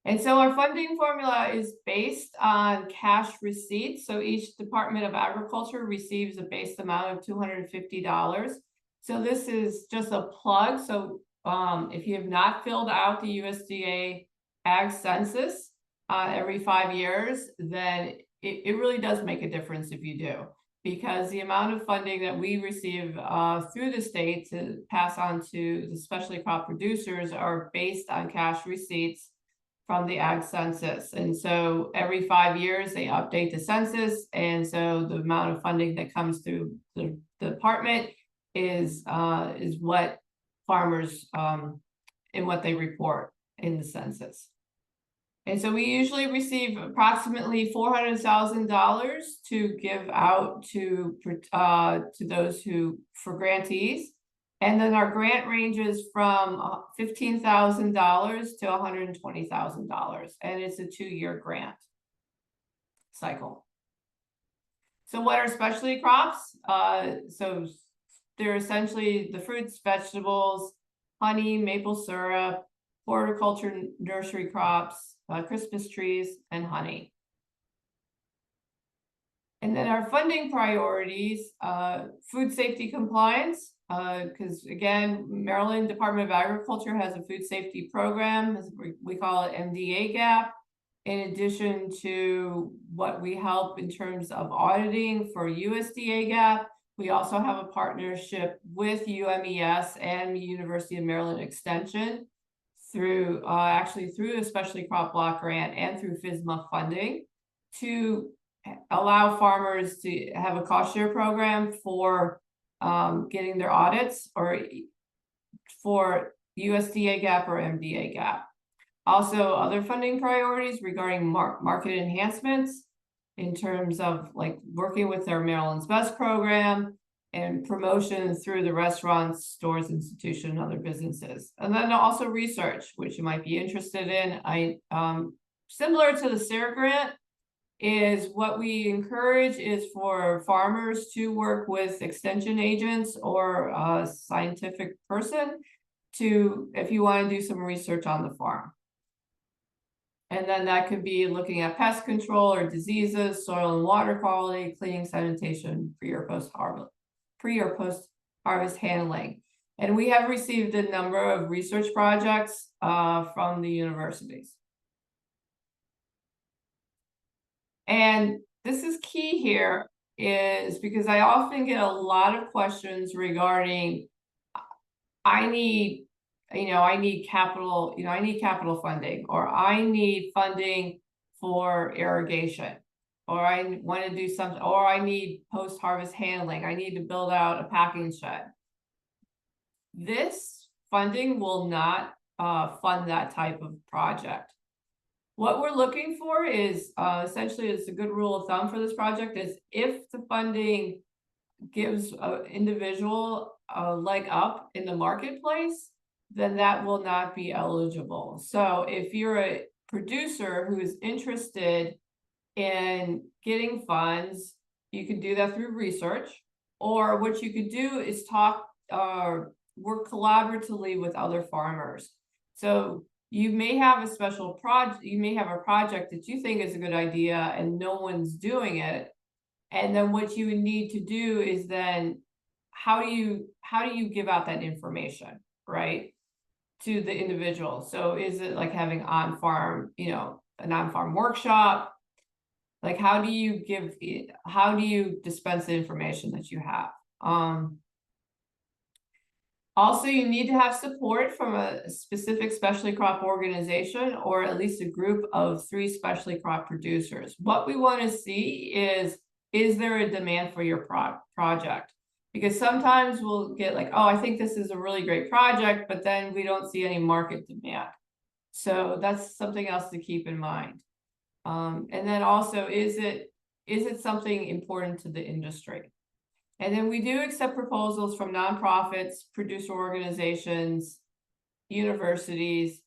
And so our funding formula is based on cash receipts. So each Department of Agriculture receives a base amount of $250. So this is just a plug. So if you have not filled out the USDA Ag Census every 5 years, then it really does make a difference if you do. because the amount of funding that we receive through the state to pass on to the specialty crop producers are based on cash receipts from the ag census. And so every 5 years they update the census. And so the amount of funding that comes through the department is what farmers and what they report in the census. And so we usually receive approximately $400,000 to give out to those for grantees. And then our grant ranges from $15,000 to $120,000, and it's a 2-year grant cycle. So what are specialty crops? So they're essentially the fruits, vegetables, honey, maple syrup, horticulture, nursery crops, Christmas trees, and honey. And then our funding priorities, food safety compliance, because again, Maryland Department of Agriculture has a food safety program, we call it MDA GAP. In addition to what we help in terms of auditing for USDA GAP, we also have a partnership with UMES and University of Maryland Extension through through a specialty crop block grant and through FSMA funding to allow farmers to have a cost share program for getting their audits or for USDA GAP or MDA GAP. Also, other funding priorities regarding market enhancements in terms of like working with our Maryland's Best program and promotion through the restaurants, stores, institution, and other businesses. And then also research, which you might be interested in. Similar to the SARE grant, is what we encourage is for farmers to work with extension agents or a scientific person if you want to do some research on the farm. And then that could be looking at pest control or diseases, soil and water quality, cleaning, sanitation, pre or post harvest handling. And we have received a number of research projects from the universities. And this is key here is because I often get a lot of questions regarding, I need capital, I need capital funding, or I need funding for irrigation, or I want to do something, or I need post-harvest handling. I need to build out a packing shed. This funding will not fund that type of project. What we're looking for is essentially, it's a good rule of thumb for this project is if the funding gives an individual a leg up in the marketplace, then that will not be eligible. So if you're a producer who is interested in getting funds, you can do that through research, or what you could do is talk or work collaboratively with other farmers. So you may have a special project, you may have a project that you think is a good idea and no one's doing it. And then what you would need to do is then how do you give out that information, right, to the individual? So is it like having on-farm, an on-farm workshop? Like how do you dispense the information that you have? Also, you need to have support from a specific specialty crop organization or at least a group of 3 specialty crop producers. What we want to see is there a demand for your project? Because sometimes we'll get like, oh, I think this is a really great project, but then we don't see any market demand. So that's something else to keep in mind. And then also, is it something important to the industry? And then we do accept proposals from nonprofits, producer organizations, universities,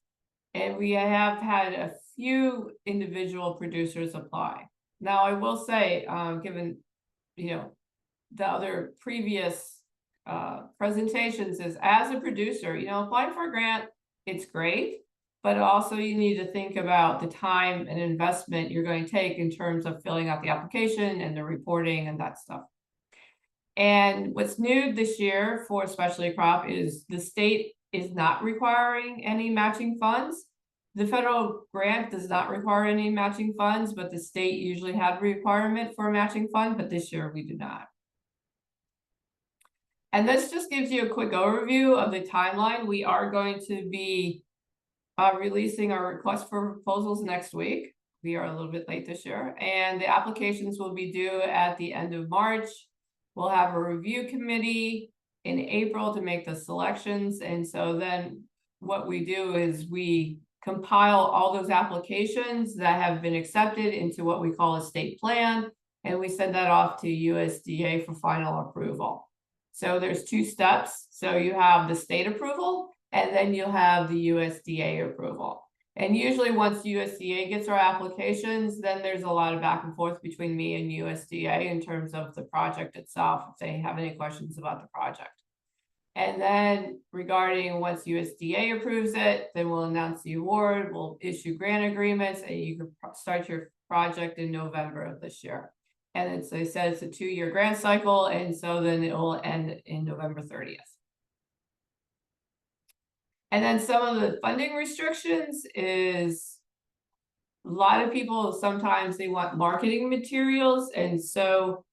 and we have had a few individual producers apply. Now, I will say, given, the other previous presentations is as a producer, applying for a grant, it's great, but also you need to think about the time and investment you're going to take in terms of filling out the application and the reporting and that stuff. And what's new this year for specialty crop is the state is not requiring any matching funds. The federal grant does not require any matching funds, but the state usually had a requirement for a matching fund, but this year we do not. And this just gives you a quick overview of the timeline. We are going to be releasing our request for proposals next week. We are a little bit late this year, and the applications will be due at the end of March. We'll have a review committee in April to make the selections. And so then what we do is we compile all those applications that have been accepted into what we call a state plan, and we send that off to USDA for final approval. So there's 2 steps. So you have the state approval, and then you'll have the USDA approval. And usually once USDA gets our applications, then there's a lot of back and forth between me and USDA in terms of the project itself, if they have any questions about the project. And then regarding once USDA approves it, then we'll announce the award, we'll issue grant agreements, and you can start your project in November of this year. And it's, they said it's a 2-year grant cycle, and so then it will end in November 30th. And then some of the funding restrictions is a lot of people, sometimes they want marketing materials. And so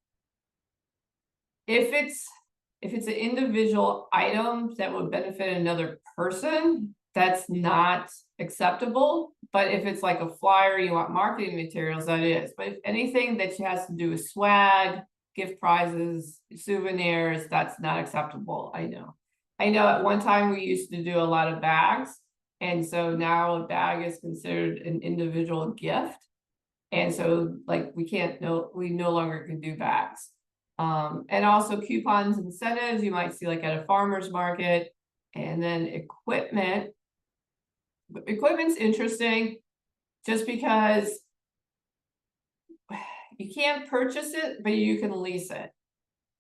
if it's an individual item that would benefit another person, that's not acceptable. But if it's like a flyer, you want marketing materials, that is. But if anything that has to do with swag, gift prizes, souvenirs, that's not acceptable, I know. I know at one time we used to do a lot of bags. And so now a bag is considered an individual gift. And so like we no longer can do bags. And also coupons, incentives, you might see like at a farmer's market. And then equipment. Equipment's interesting just because you can't purchase it, but you can lease it.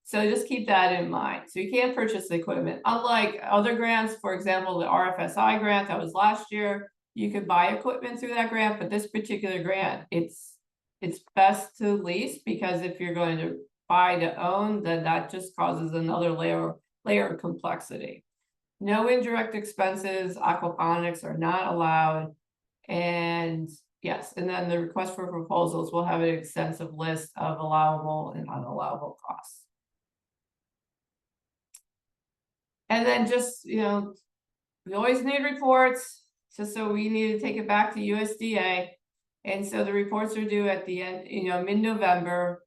So just keep that in mind. So you can't purchase the equipment. Unlike other grants, for example, the RFSI grant that was last year, you could buy equipment through that grant, but this particular grant, it's best to lease, because if you're going to buy to own, then that just causes another layer of complexity. No indirect expenses, aquaponics are not allowed. And yes, and then the request for proposals will have an extensive list of allowable and unallowable costs. And then just, we always need reports, so we need to take it back to USDA. And so the reports are due at the end, mid-November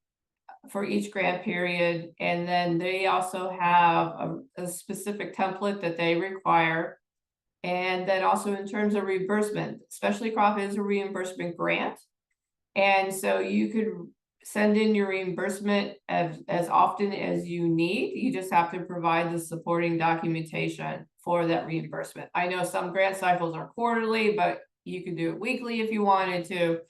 for each grant period. And then they also have a specific template that they require. And then also in terms of reimbursement, Specialty Crop is a reimbursement grant. And so you could send in your reimbursement as often as you need. You just have to provide the supporting documentation for that reimbursement. I know some grant cycles are quarterly, but you can do it weekly if you wanted to.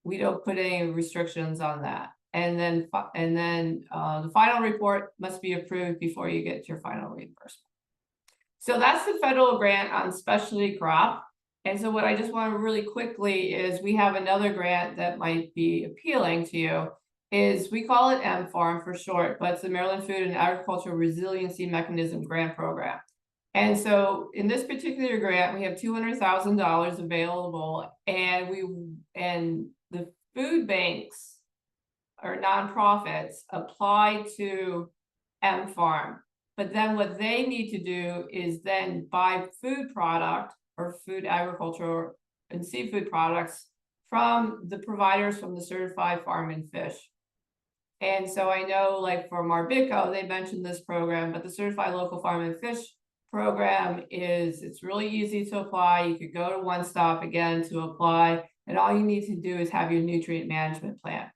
We don't put any restrictions on that. And then the final report must be approved before you get your final reimbursement. So that's the federal grant on specialty crop. And so what I just want to really quickly is we have another grant that might be appealing to you. Is we call it MFARM for short, but it's the Maryland Food and Agricultural Resiliency Mechanism Grant Program. And so in this particular grant, we have $200,000 available, and the food banks or nonprofits apply to MFARM. But then what they need to do is then buy food product or food agriculture and seafood products from the providers from the Certified Farm and Fish. And so I know, like for MARBIDCO, they mentioned this program, but the Certified Local Farm and Fish program it's really easy to apply. You could go to One Stop again to apply, and all you need to do is have your nutrient management plan.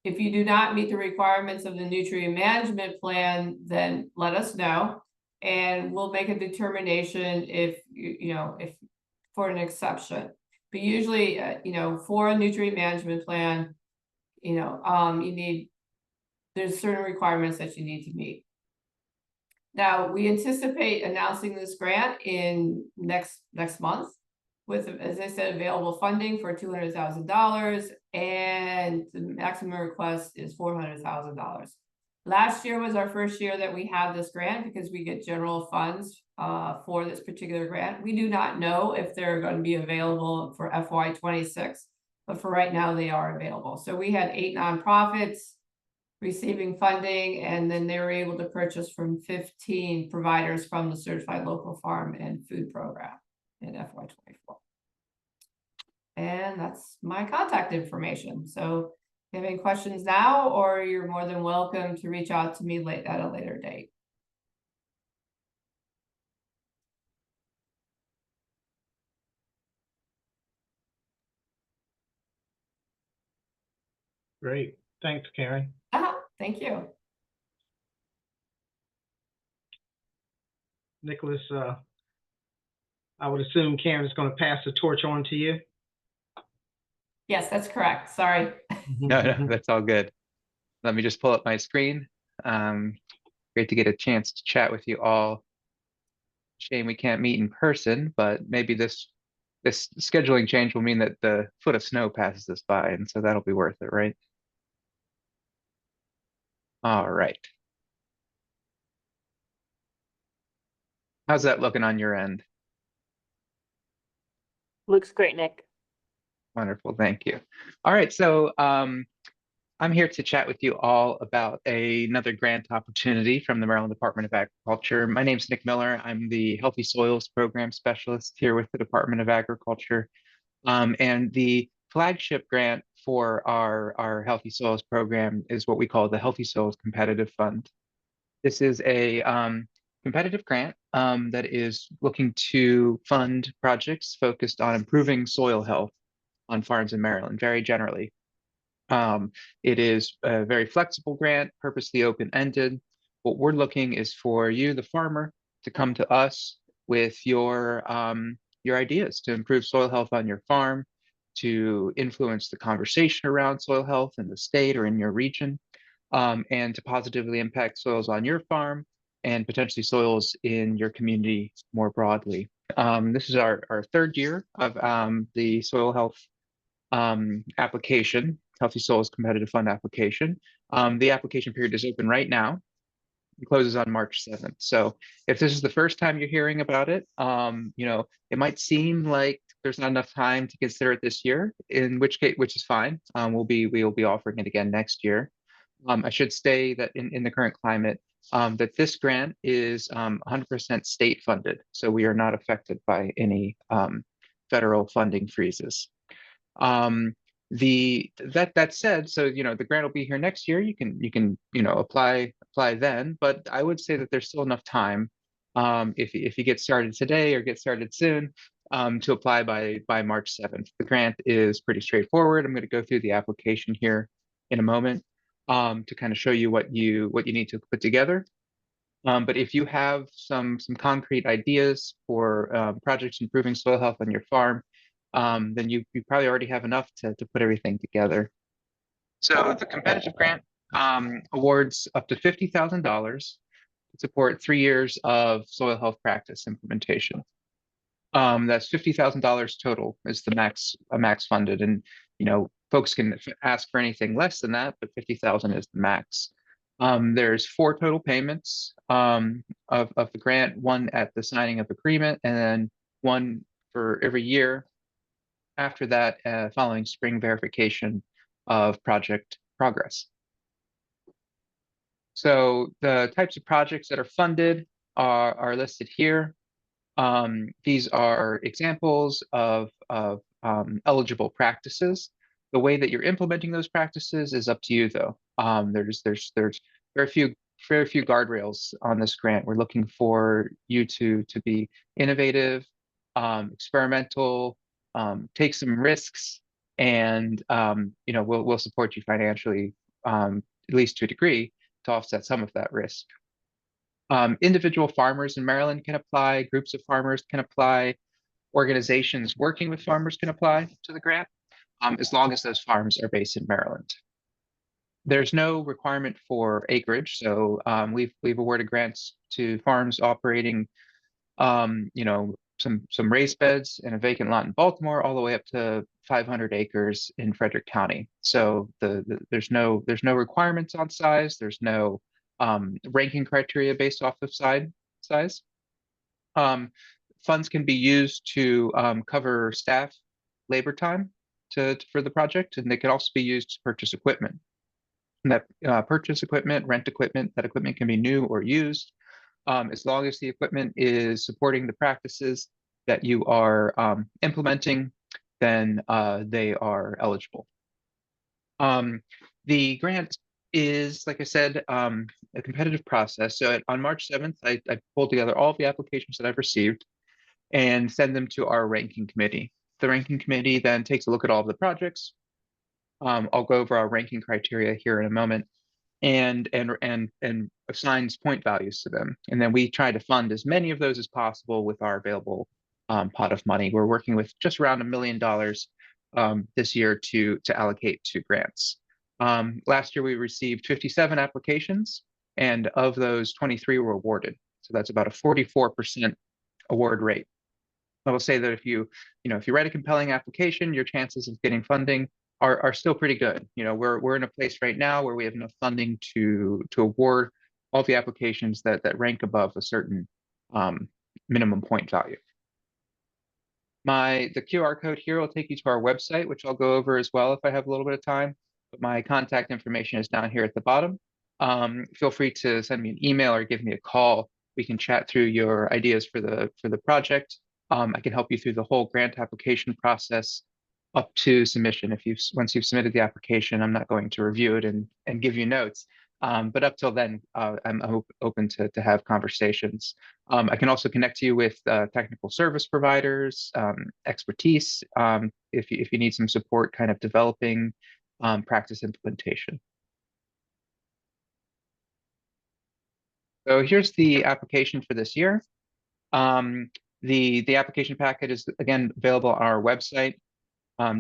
If you do not meet the requirements of the nutrient management plan, then let us know, and we'll make a determination if for an exception. But usually, for a nutrient management plan, there's certain requirements that you need to meet. Now, we anticipate announcing this grant in next month with, as I said, available funding for $200,000, and the maximum request is $400,000. Last year was our first year that we had this grant because we get general funds for this particular grant. We do not know if they're going to be available for FY26, but for right now they are available. So we had 8 nonprofits receiving funding, and then they were able to purchase from 15 providers from the Certified Local Farm and Food Program in FY24. And that's my contact information. So if you have any questions now, or you're more than welcome to reach out to me at a later date. Great. Thanks, Karen. Thank you. Nicholas, I would assume Karen is going to pass the torch on to you. Yes, that's correct. Sorry. No, that's all good. Let me just pull up my screen. Great to get a chance to chat with you all. Shame we can't meet in person, but maybe this scheduling change will mean that the foot of snow passes us by, and so that'll be worth it, right? All right. How's that looking on your end? Looks great, Nick. Wonderful, thank you. All right, so I'm here to chat with you all about another grant opportunity from the Maryland Department of Agriculture. My name's Nick Miller. I'm the Healthy Soils Program Specialist here with the Department of Agriculture. And the flagship grant for our Healthy Soils program is what we call the Healthy Soils Competitive Fund. This is a competitive grant that is looking to fund projects focused on improving soil health on farms in Maryland, very generally. It is a very flexible grant, purposely open-ended. What we're looking is for you, the farmer, to come to us with your ideas to improve soil health on your farm, to influence the conversation around soil health in the state or in your region, and to positively impact soils on your farm and potentially soils in your community more broadly. This is our 3rd year of the soil health application, Healthy Soils Competitive Fund application. The application period is open right now. It closes on March 7th. So if this is the first time you're hearing about it, it might seem like there's not enough time to consider it this year, in which case, which is fine. We'll be offering it again next year. I should say that in the current climate, that this grant is 100% state funded. So we are not affected by any federal funding freezes. That said, so the grant will be here next year. You can apply then, but I would say that there's still enough time if you get started today or get started soon to apply by March 7th. The grant is pretty straightforward. I'm going to go through the application here in a moment to kind of show you what you need to put together. But if you have some concrete ideas for projects improving soil health on your farm, then you probably already have enough to put everything together. So the competitive grant awards up to $50,000 to support 3 years of soil health practice implementation. That's $50,000 total is the max funded, and folks can ask for anything less than that, but 50,000 is the max. There's 4 total payments of the grant, one at the signing of agreement, and then one for every year after that, following spring verification of project progress. So the types of projects that are funded are listed here. These are examples of eligible practices. The way that you're implementing those practices is up to you, though. There's very few guardrails on this grant. We're looking for you to be innovative, experimental, take some risks, and we'll support you financially, at least to a degree, to offset some of that risk. Individual farmers in Maryland can apply, groups of farmers can apply, organizations working with farmers can apply to the grant, as long as those farms are based in Maryland. There's no requirement for acreage, so we've awarded grants to farms operating, some raised beds in a vacant lot in Baltimore, all the way up to 500 acres in Frederick County. So there's no requirements on size. There's no ranking criteria based off of size. Funds can be used to cover staff labor time for the project, and they can also be used to purchase equipment. And that purchase equipment, rent equipment, that equipment can be new or used, as long as the equipment is supporting the practices that you are implementing, then they are eligible. The grant is, like I said, a competitive process. So on March 7th, I pulled together all of the applications that I've received and send them to our ranking committee. The ranking committee then takes a look at all of the projects. I'll go over our ranking criteria here in a moment, and assigns point values to them. And then we try to fund as many of those as possible with our available pot of money. We're working with just around $1 million this year to allocate to grants. Last year we received 57 applications, and of those 23 were awarded. So that's about a 44% award rate. I will say that if you write a compelling application, your chances of getting funding are still pretty good. We're in a place right now where we have enough funding to award all the applications that rank above a certain minimum point value. The QR code here will take you to our website, which I'll go over as well if I have a little bit of time. But my contact information is down here at the bottom. Feel free to send me an email or give me a call. We can chat through your ideas for the project. I can help you through the whole grant application process up to submission. Once you've submitted the application, I'm not going to review it and give you notes. But up till then, I'm open to have conversations. I can also connect you with technical service providers, expertise, if you need some support kind of developing practice implementation. So here's the application for this year. The application packet is, again, available on our website.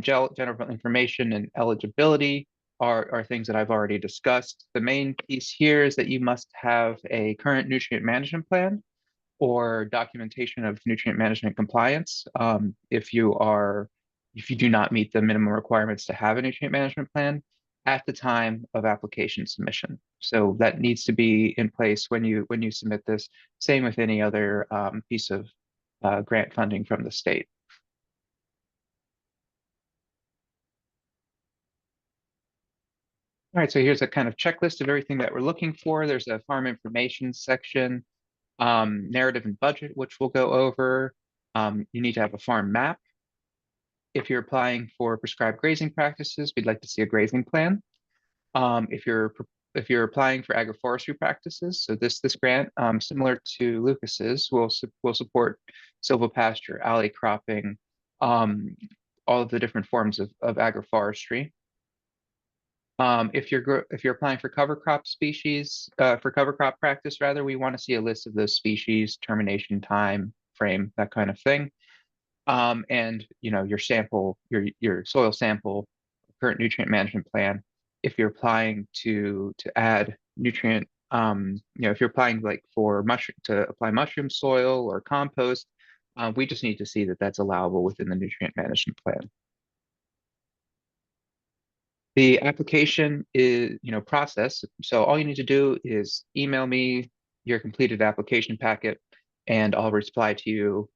General information and eligibility are things that I've already discussed. The main piece here is that you must have a current nutrient management plan or documentation of nutrient management compliance. If you do not meet the minimum requirements to have a nutrient management plan at the time of application submission. So that needs to be in place when you submit this. Same with any other piece of grant funding from the state. All right, so here's a kind of checklist of everything that we're looking for. There's a farm information section, narrative and budget, which we'll go over. You need to have a farm map. If you're applying for prescribed grazing practices, we'd like to see a grazing plan. If you're applying for agroforestry practices, so this grant, similar to Lucas's, will support silvopasture, alley cropping, all of the different forms of agroforestry. If you're applying for cover crop species, for cover crop practice rather, we want to see a list of those species, termination time, frame, that kind of thing. And your sample, your soil sample, current nutrient management plan. If you're applying to add nutrient, if you're applying like to apply mushroom soil or compost, we just need to see that that's allowable within the nutrient management plan. The application is, process. So all you need to do is email me your completed application packet, and I'll reply to you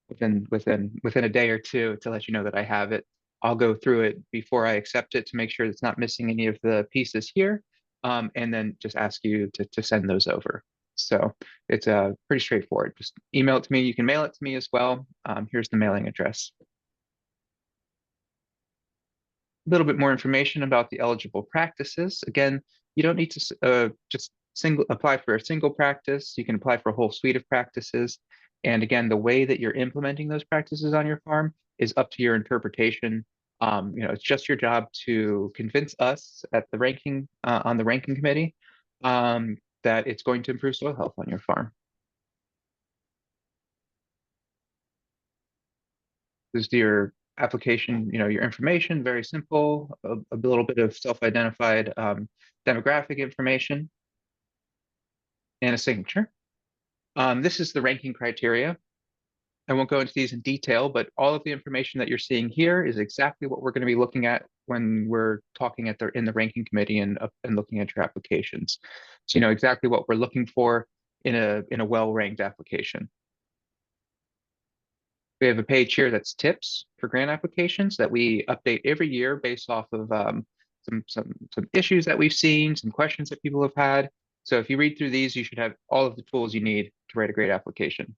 within a day or two to let you know that I have it. I'll go through it before I accept it to make sure it's not missing any of the pieces here, and then just ask you to send those over. So it's pretty straightforward. Just email it to me. You can mail it to me as well. Here's the mailing address. A little bit more information about the eligible practices. Again, you don't need to just apply for a single practice. You can apply for a whole suite of practices. And again, the way that you're implementing those practices on your farm is up to your interpretation. It's just your job to convince us at the ranking on the ranking committee that it's going to improve soil health on your farm. This is your application, your information, very simple, a little bit of self-identified demographic information, and a signature. This is the ranking criteria. I won't go into these in detail, but all of the information that you're seeing here is exactly what we're going to be looking at when we're talking in the ranking committee and looking at your applications. So you know exactly what we're looking for in a well-ranked application. We have a page here that's tips for grant applications that we update every year based off of some issues that we've seen, some questions that people have had. So if you read through these, you should have all of the tools you need to write a great application.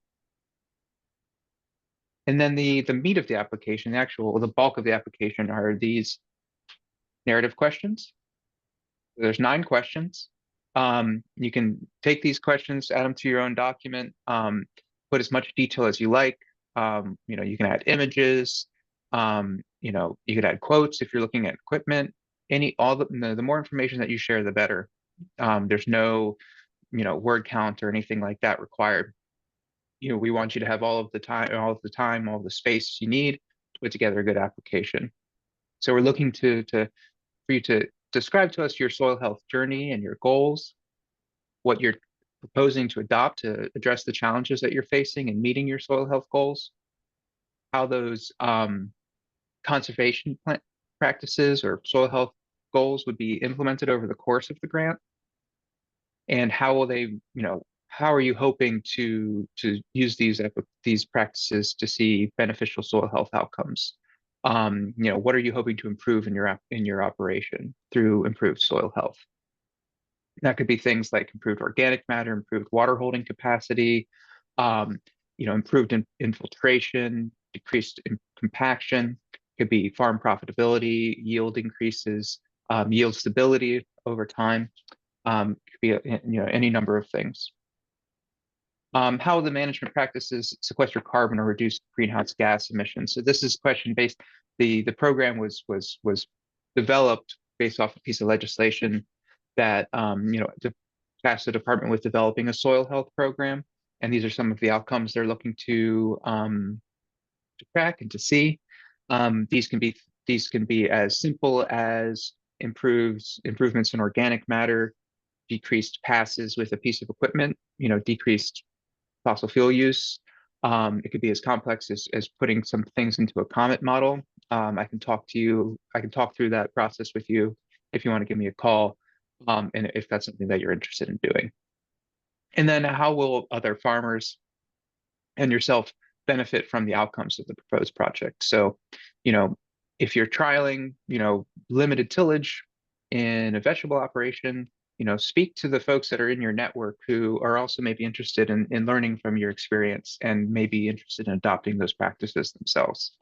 And then the meat of the application, the bulk of the application are these narrative questions. There's 9 questions. You can take these questions, add them to your own document, put as much detail as you like. You know, you can add images. You know, you could add quotes if you're looking at equipment. The more information that you share, the better. There's no, you know, word count or anything like that required. You know, we want you to have all of the time, all the space you need to put together a good application. So we're looking for you to describe to us your soil health journey and your goals, what you're proposing to adopt to address the challenges that you're facing in meeting your soil health goals, how those conservation practices or soil health goals would be implemented over the course of the grant, and how will they, you know, how are you hoping to use these practices to see beneficial soil health outcomes? You know, what are you hoping to improve in your operation through improved soil health? That could be things like improved organic matter, improved water holding capacity, you know, improved infiltration, decreased compaction. Could be farm profitability, yield increases, yield stability over time. Could be you know, any number of things. How the management practices sequester carbon or reduce greenhouse gas emissions. So this is question based. The program was developed based off a piece of legislation that you know, tasked the department with developing a soil health program, and these are some of the outcomes they're looking to track and to see. These can be as simple as improvements in organic matter, decreased passes with a piece of equipment, you know, decreased fossil fuel use. It could be as complex as putting some things into a comet model. I can talk through that process with you if you want to give me a call, and if that's something that you're interested in doing. And then how will other farmers and yourself benefit from the outcomes of the proposed project? So, you know, if you're trialing, you know, limited tillage in a vegetable operation, you know, speak to the folks that are in your network who are also maybe interested in learning from your experience and maybe interested in adopting those practices themselves.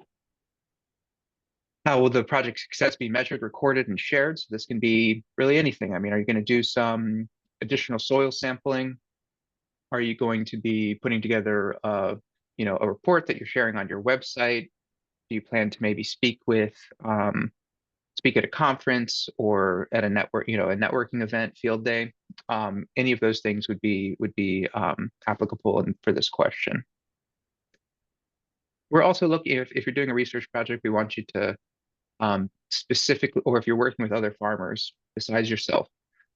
How will the project success be measured, recorded, and shared? So this can be really anything. I mean, are you going to do some additional soil sampling? Are you going to be putting together you know, a report that you're sharing on your website? Do you plan to maybe speak at a conference or at a networking event, field day? Any of those things would be applicable for this question. We're also looking, if you're doing a research project, we want you to specifically, or if you're working with other farmers besides yourself,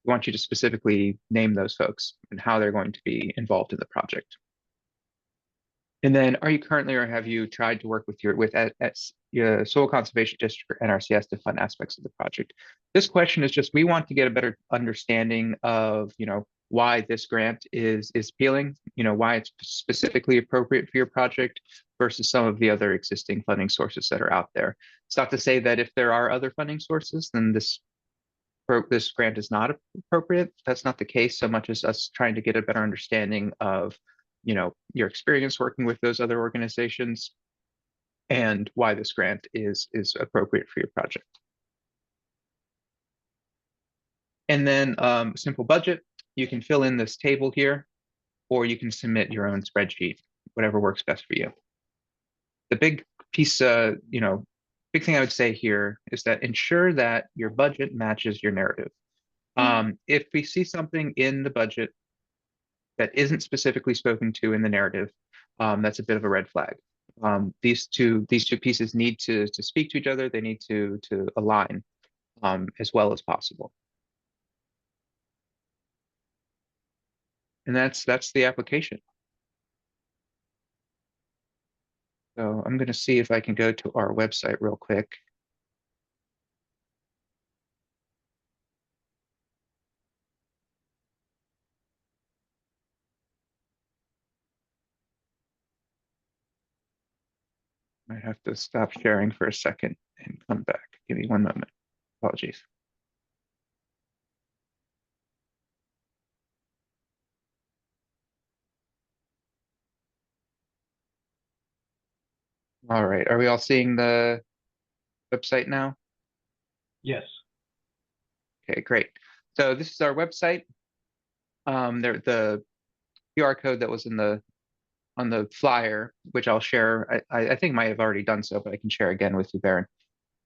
we want you to specifically name those folks and how they're going to be involved in the project. And then, are you currently, or have you tried to work with your Soil Conservation District or NRCS to fund aspects of the project? This question is just, we want to get a better understanding of, you know, why this grant is appealing, you know, why it's specifically appropriate for your project versus some of the other existing funding sources that are out there. It's not to say that if there are other funding sources, then this grant is not appropriate. That's not the case so much as us trying to get a better understanding of, you know, your experience working with those other organizations and why this grant is appropriate for your project. And then simple budget, you can fill in this table here, or you can submit your own spreadsheet, whatever works best for you. The big piece, you know, big thing I would say here is that ensure that your budget matches your narrative. If we see something in the budget that isn't specifically spoken to in the narrative, that's a bit of a red flag. These two pieces need to speak to each other. They need to align as well as possible. And that's the application. I'm going to see if I can go to our website real quick. I have to stop sharing for a second and come back. Give me one moment. Apologies. All right. Are we all seeing the website now? Yes. Okay, great. So this is our website. The QR code that was on the flyer, which I'll share. I think might have already done so, but I can share again with you, Baron.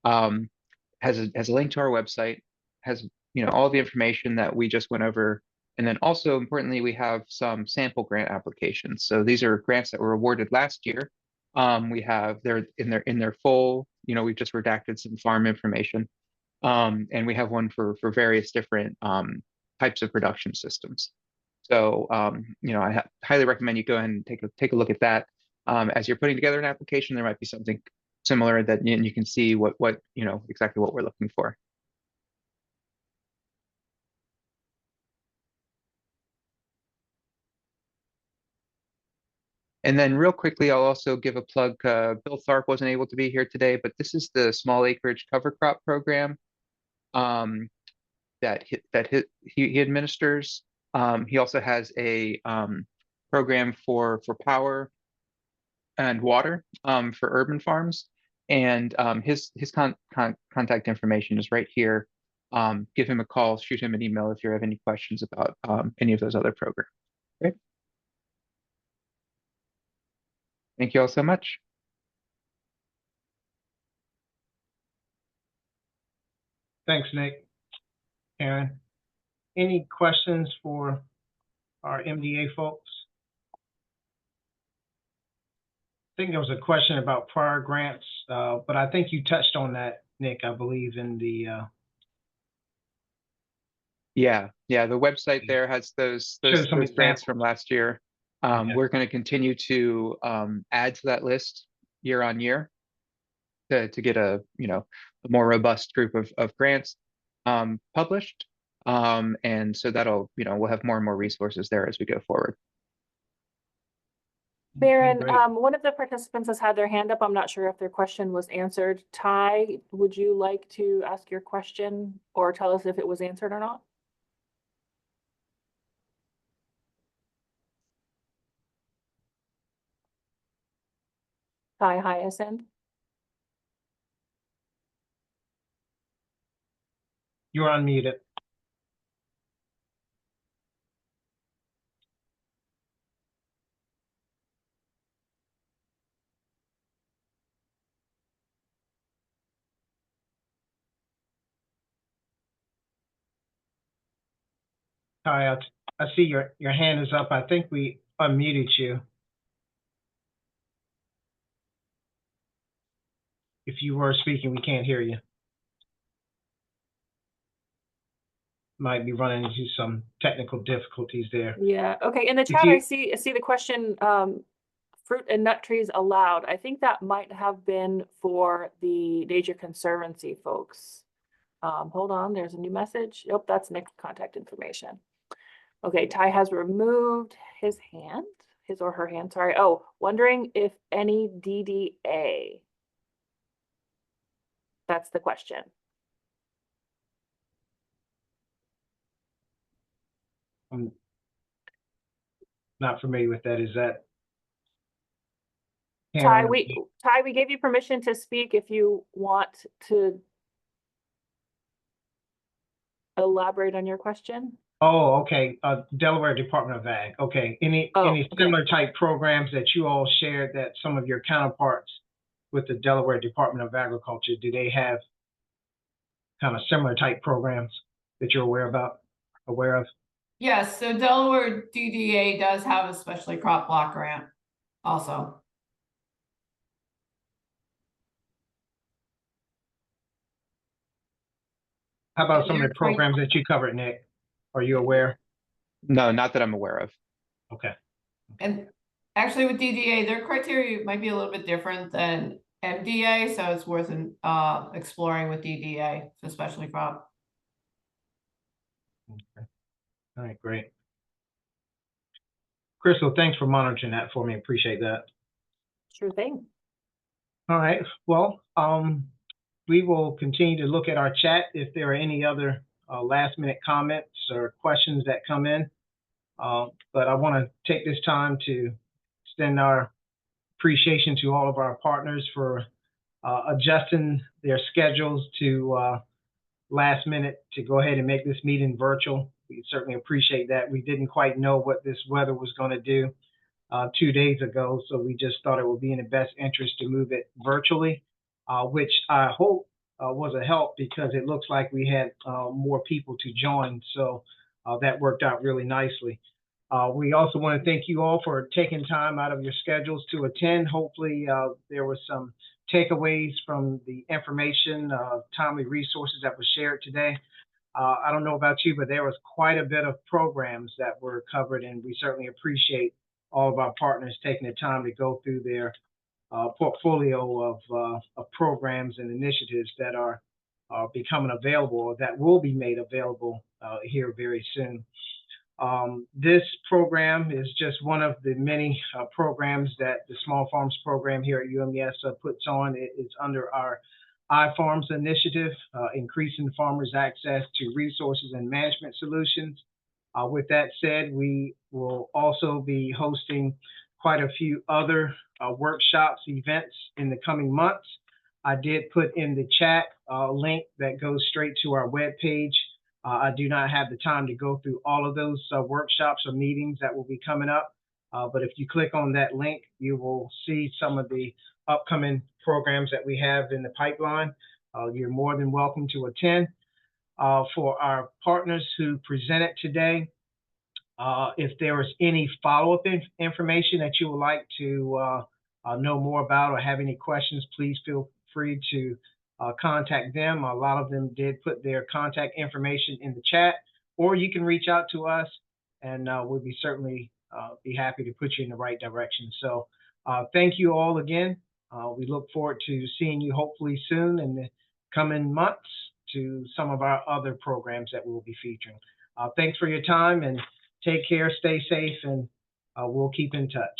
Has a link to our website, has all the information that we just went over, and then also importantly, we have some sample grant applications. So these are grants that were awarded last year. We have they're in their full. We've just redacted some farm information, and we have one for various different types of production systems. So I highly recommend you go ahead and take a look at that. As you're putting together an application, there might be something similar that you can see what exactly what we're looking for. And then real quickly, I'll also give a plug. Bill Tharp wasn't able to be here today, but this is the small acreage cover crop program that he administers. He also has a program for power and water for urban farms. And his contact information is right here. Give him a call, shoot him an email if you have any questions about any of those other programs. Great. Thank you all so much. Thanks, Nick. Karen, any questions for our MDA folks? I think there was a question about prior grants, but I think you touched on that, Nick, I believe in the Yeah, the website there has those Show some grants examples. from last year. Okay. We're going to continue to add to that list year on year to get a more robust group of grants published. And so that'll we'll have more and more resources there as we go forward. Baron, Great. one of the participants has had their hand up. I'm not sure if their question was answered. Ty, would you like to ask your question or tell us if it was answered or not? Ty Hyacinth. You're unmuted. Hi, I see your hand is up. I think we unmuted you. If you were speaking, we can't hear you. Might be running into some technical difficulties there. Yeah, okay. In the chat, I see the question, fruit and nut trees allowed. I think that might have been for the Nature Conservancy folks. Hold on, there's a new message. Yep, that's Nick's contact information. Okay, Ty has removed his or her hand, sorry. Oh, wondering if any DDA. That's the question. I'm not familiar with that. Is that Ty, Karen? we gave you permission to speak if you want to elaborate on your question. Oh, okay. Delaware Department of Ag. Okay. Any Okay. similar type programs that you all shared that some of your counterparts with the Delaware Department of Agriculture, do they have kind of similar type programs that you're aware of? Yes, so Delaware DDA does have a specialty crop block grant also. How about And some of they're the programs that you covered, Nick? Are you aware? No, not that I'm aware of. Okay. And Actually, with DDA, their criteria might be a little bit different than MDA, so it's worth exploring with DDA, especially crop. Okay. All right, great. Crystal, thanks for monitoring that for me. Appreciate that. Sure thing. All right. Well, we will continue to look at our chat if there are any other last minute comments or questions that come in. But I want to take this time to extend our appreciation to all of our partners for adjusting their schedules to last minute to go ahead and make this meeting virtual. We certainly appreciate that. We didn't quite know what this weather was going to do 2 days ago, so we just thought it would be in the best interest to move it virtually, which I hope was a help because it looks like we had more people to join, so that worked out really nicely. We also want to thank you all for taking time out of your schedules to attend. Hopefully there was some takeaways from the information, timely resources that was shared today. I don't know about you, but there was quite a bit of programs that were covered, and we certainly appreciate all of our partners taking the time to go through their portfolio of programs and initiatives that are becoming available, or that will be made available here very soon. This program is just one of the many programs that the Small Farms program here at UMES puts on. It is under our iFarms initiative, increasing farmers' access to resources and management solutions. With that said, we will also be hosting quite a few other workshops, events in the coming months. I did put in the chat a link that goes straight to our webpage. I do not have the time to go through all of those workshops or meetings that will be coming up. But if you click on that link, you will see some of the upcoming programs that we have in the pipeline. You're more than welcome to attend. For our partners who presented today, if there is any follow-up information that you would like to know more about or have any questions, please feel free to contact them. A lot of them did put their contact information in the chat, or you can reach out to us and we'll be certainly be happy to put you in the right direction. So thank you all again. We look forward to seeing you hopefully soon in the coming months to some of our other programs that we'll be featuring. Thanks for your time and take care, stay safe, and we'll keep in touch.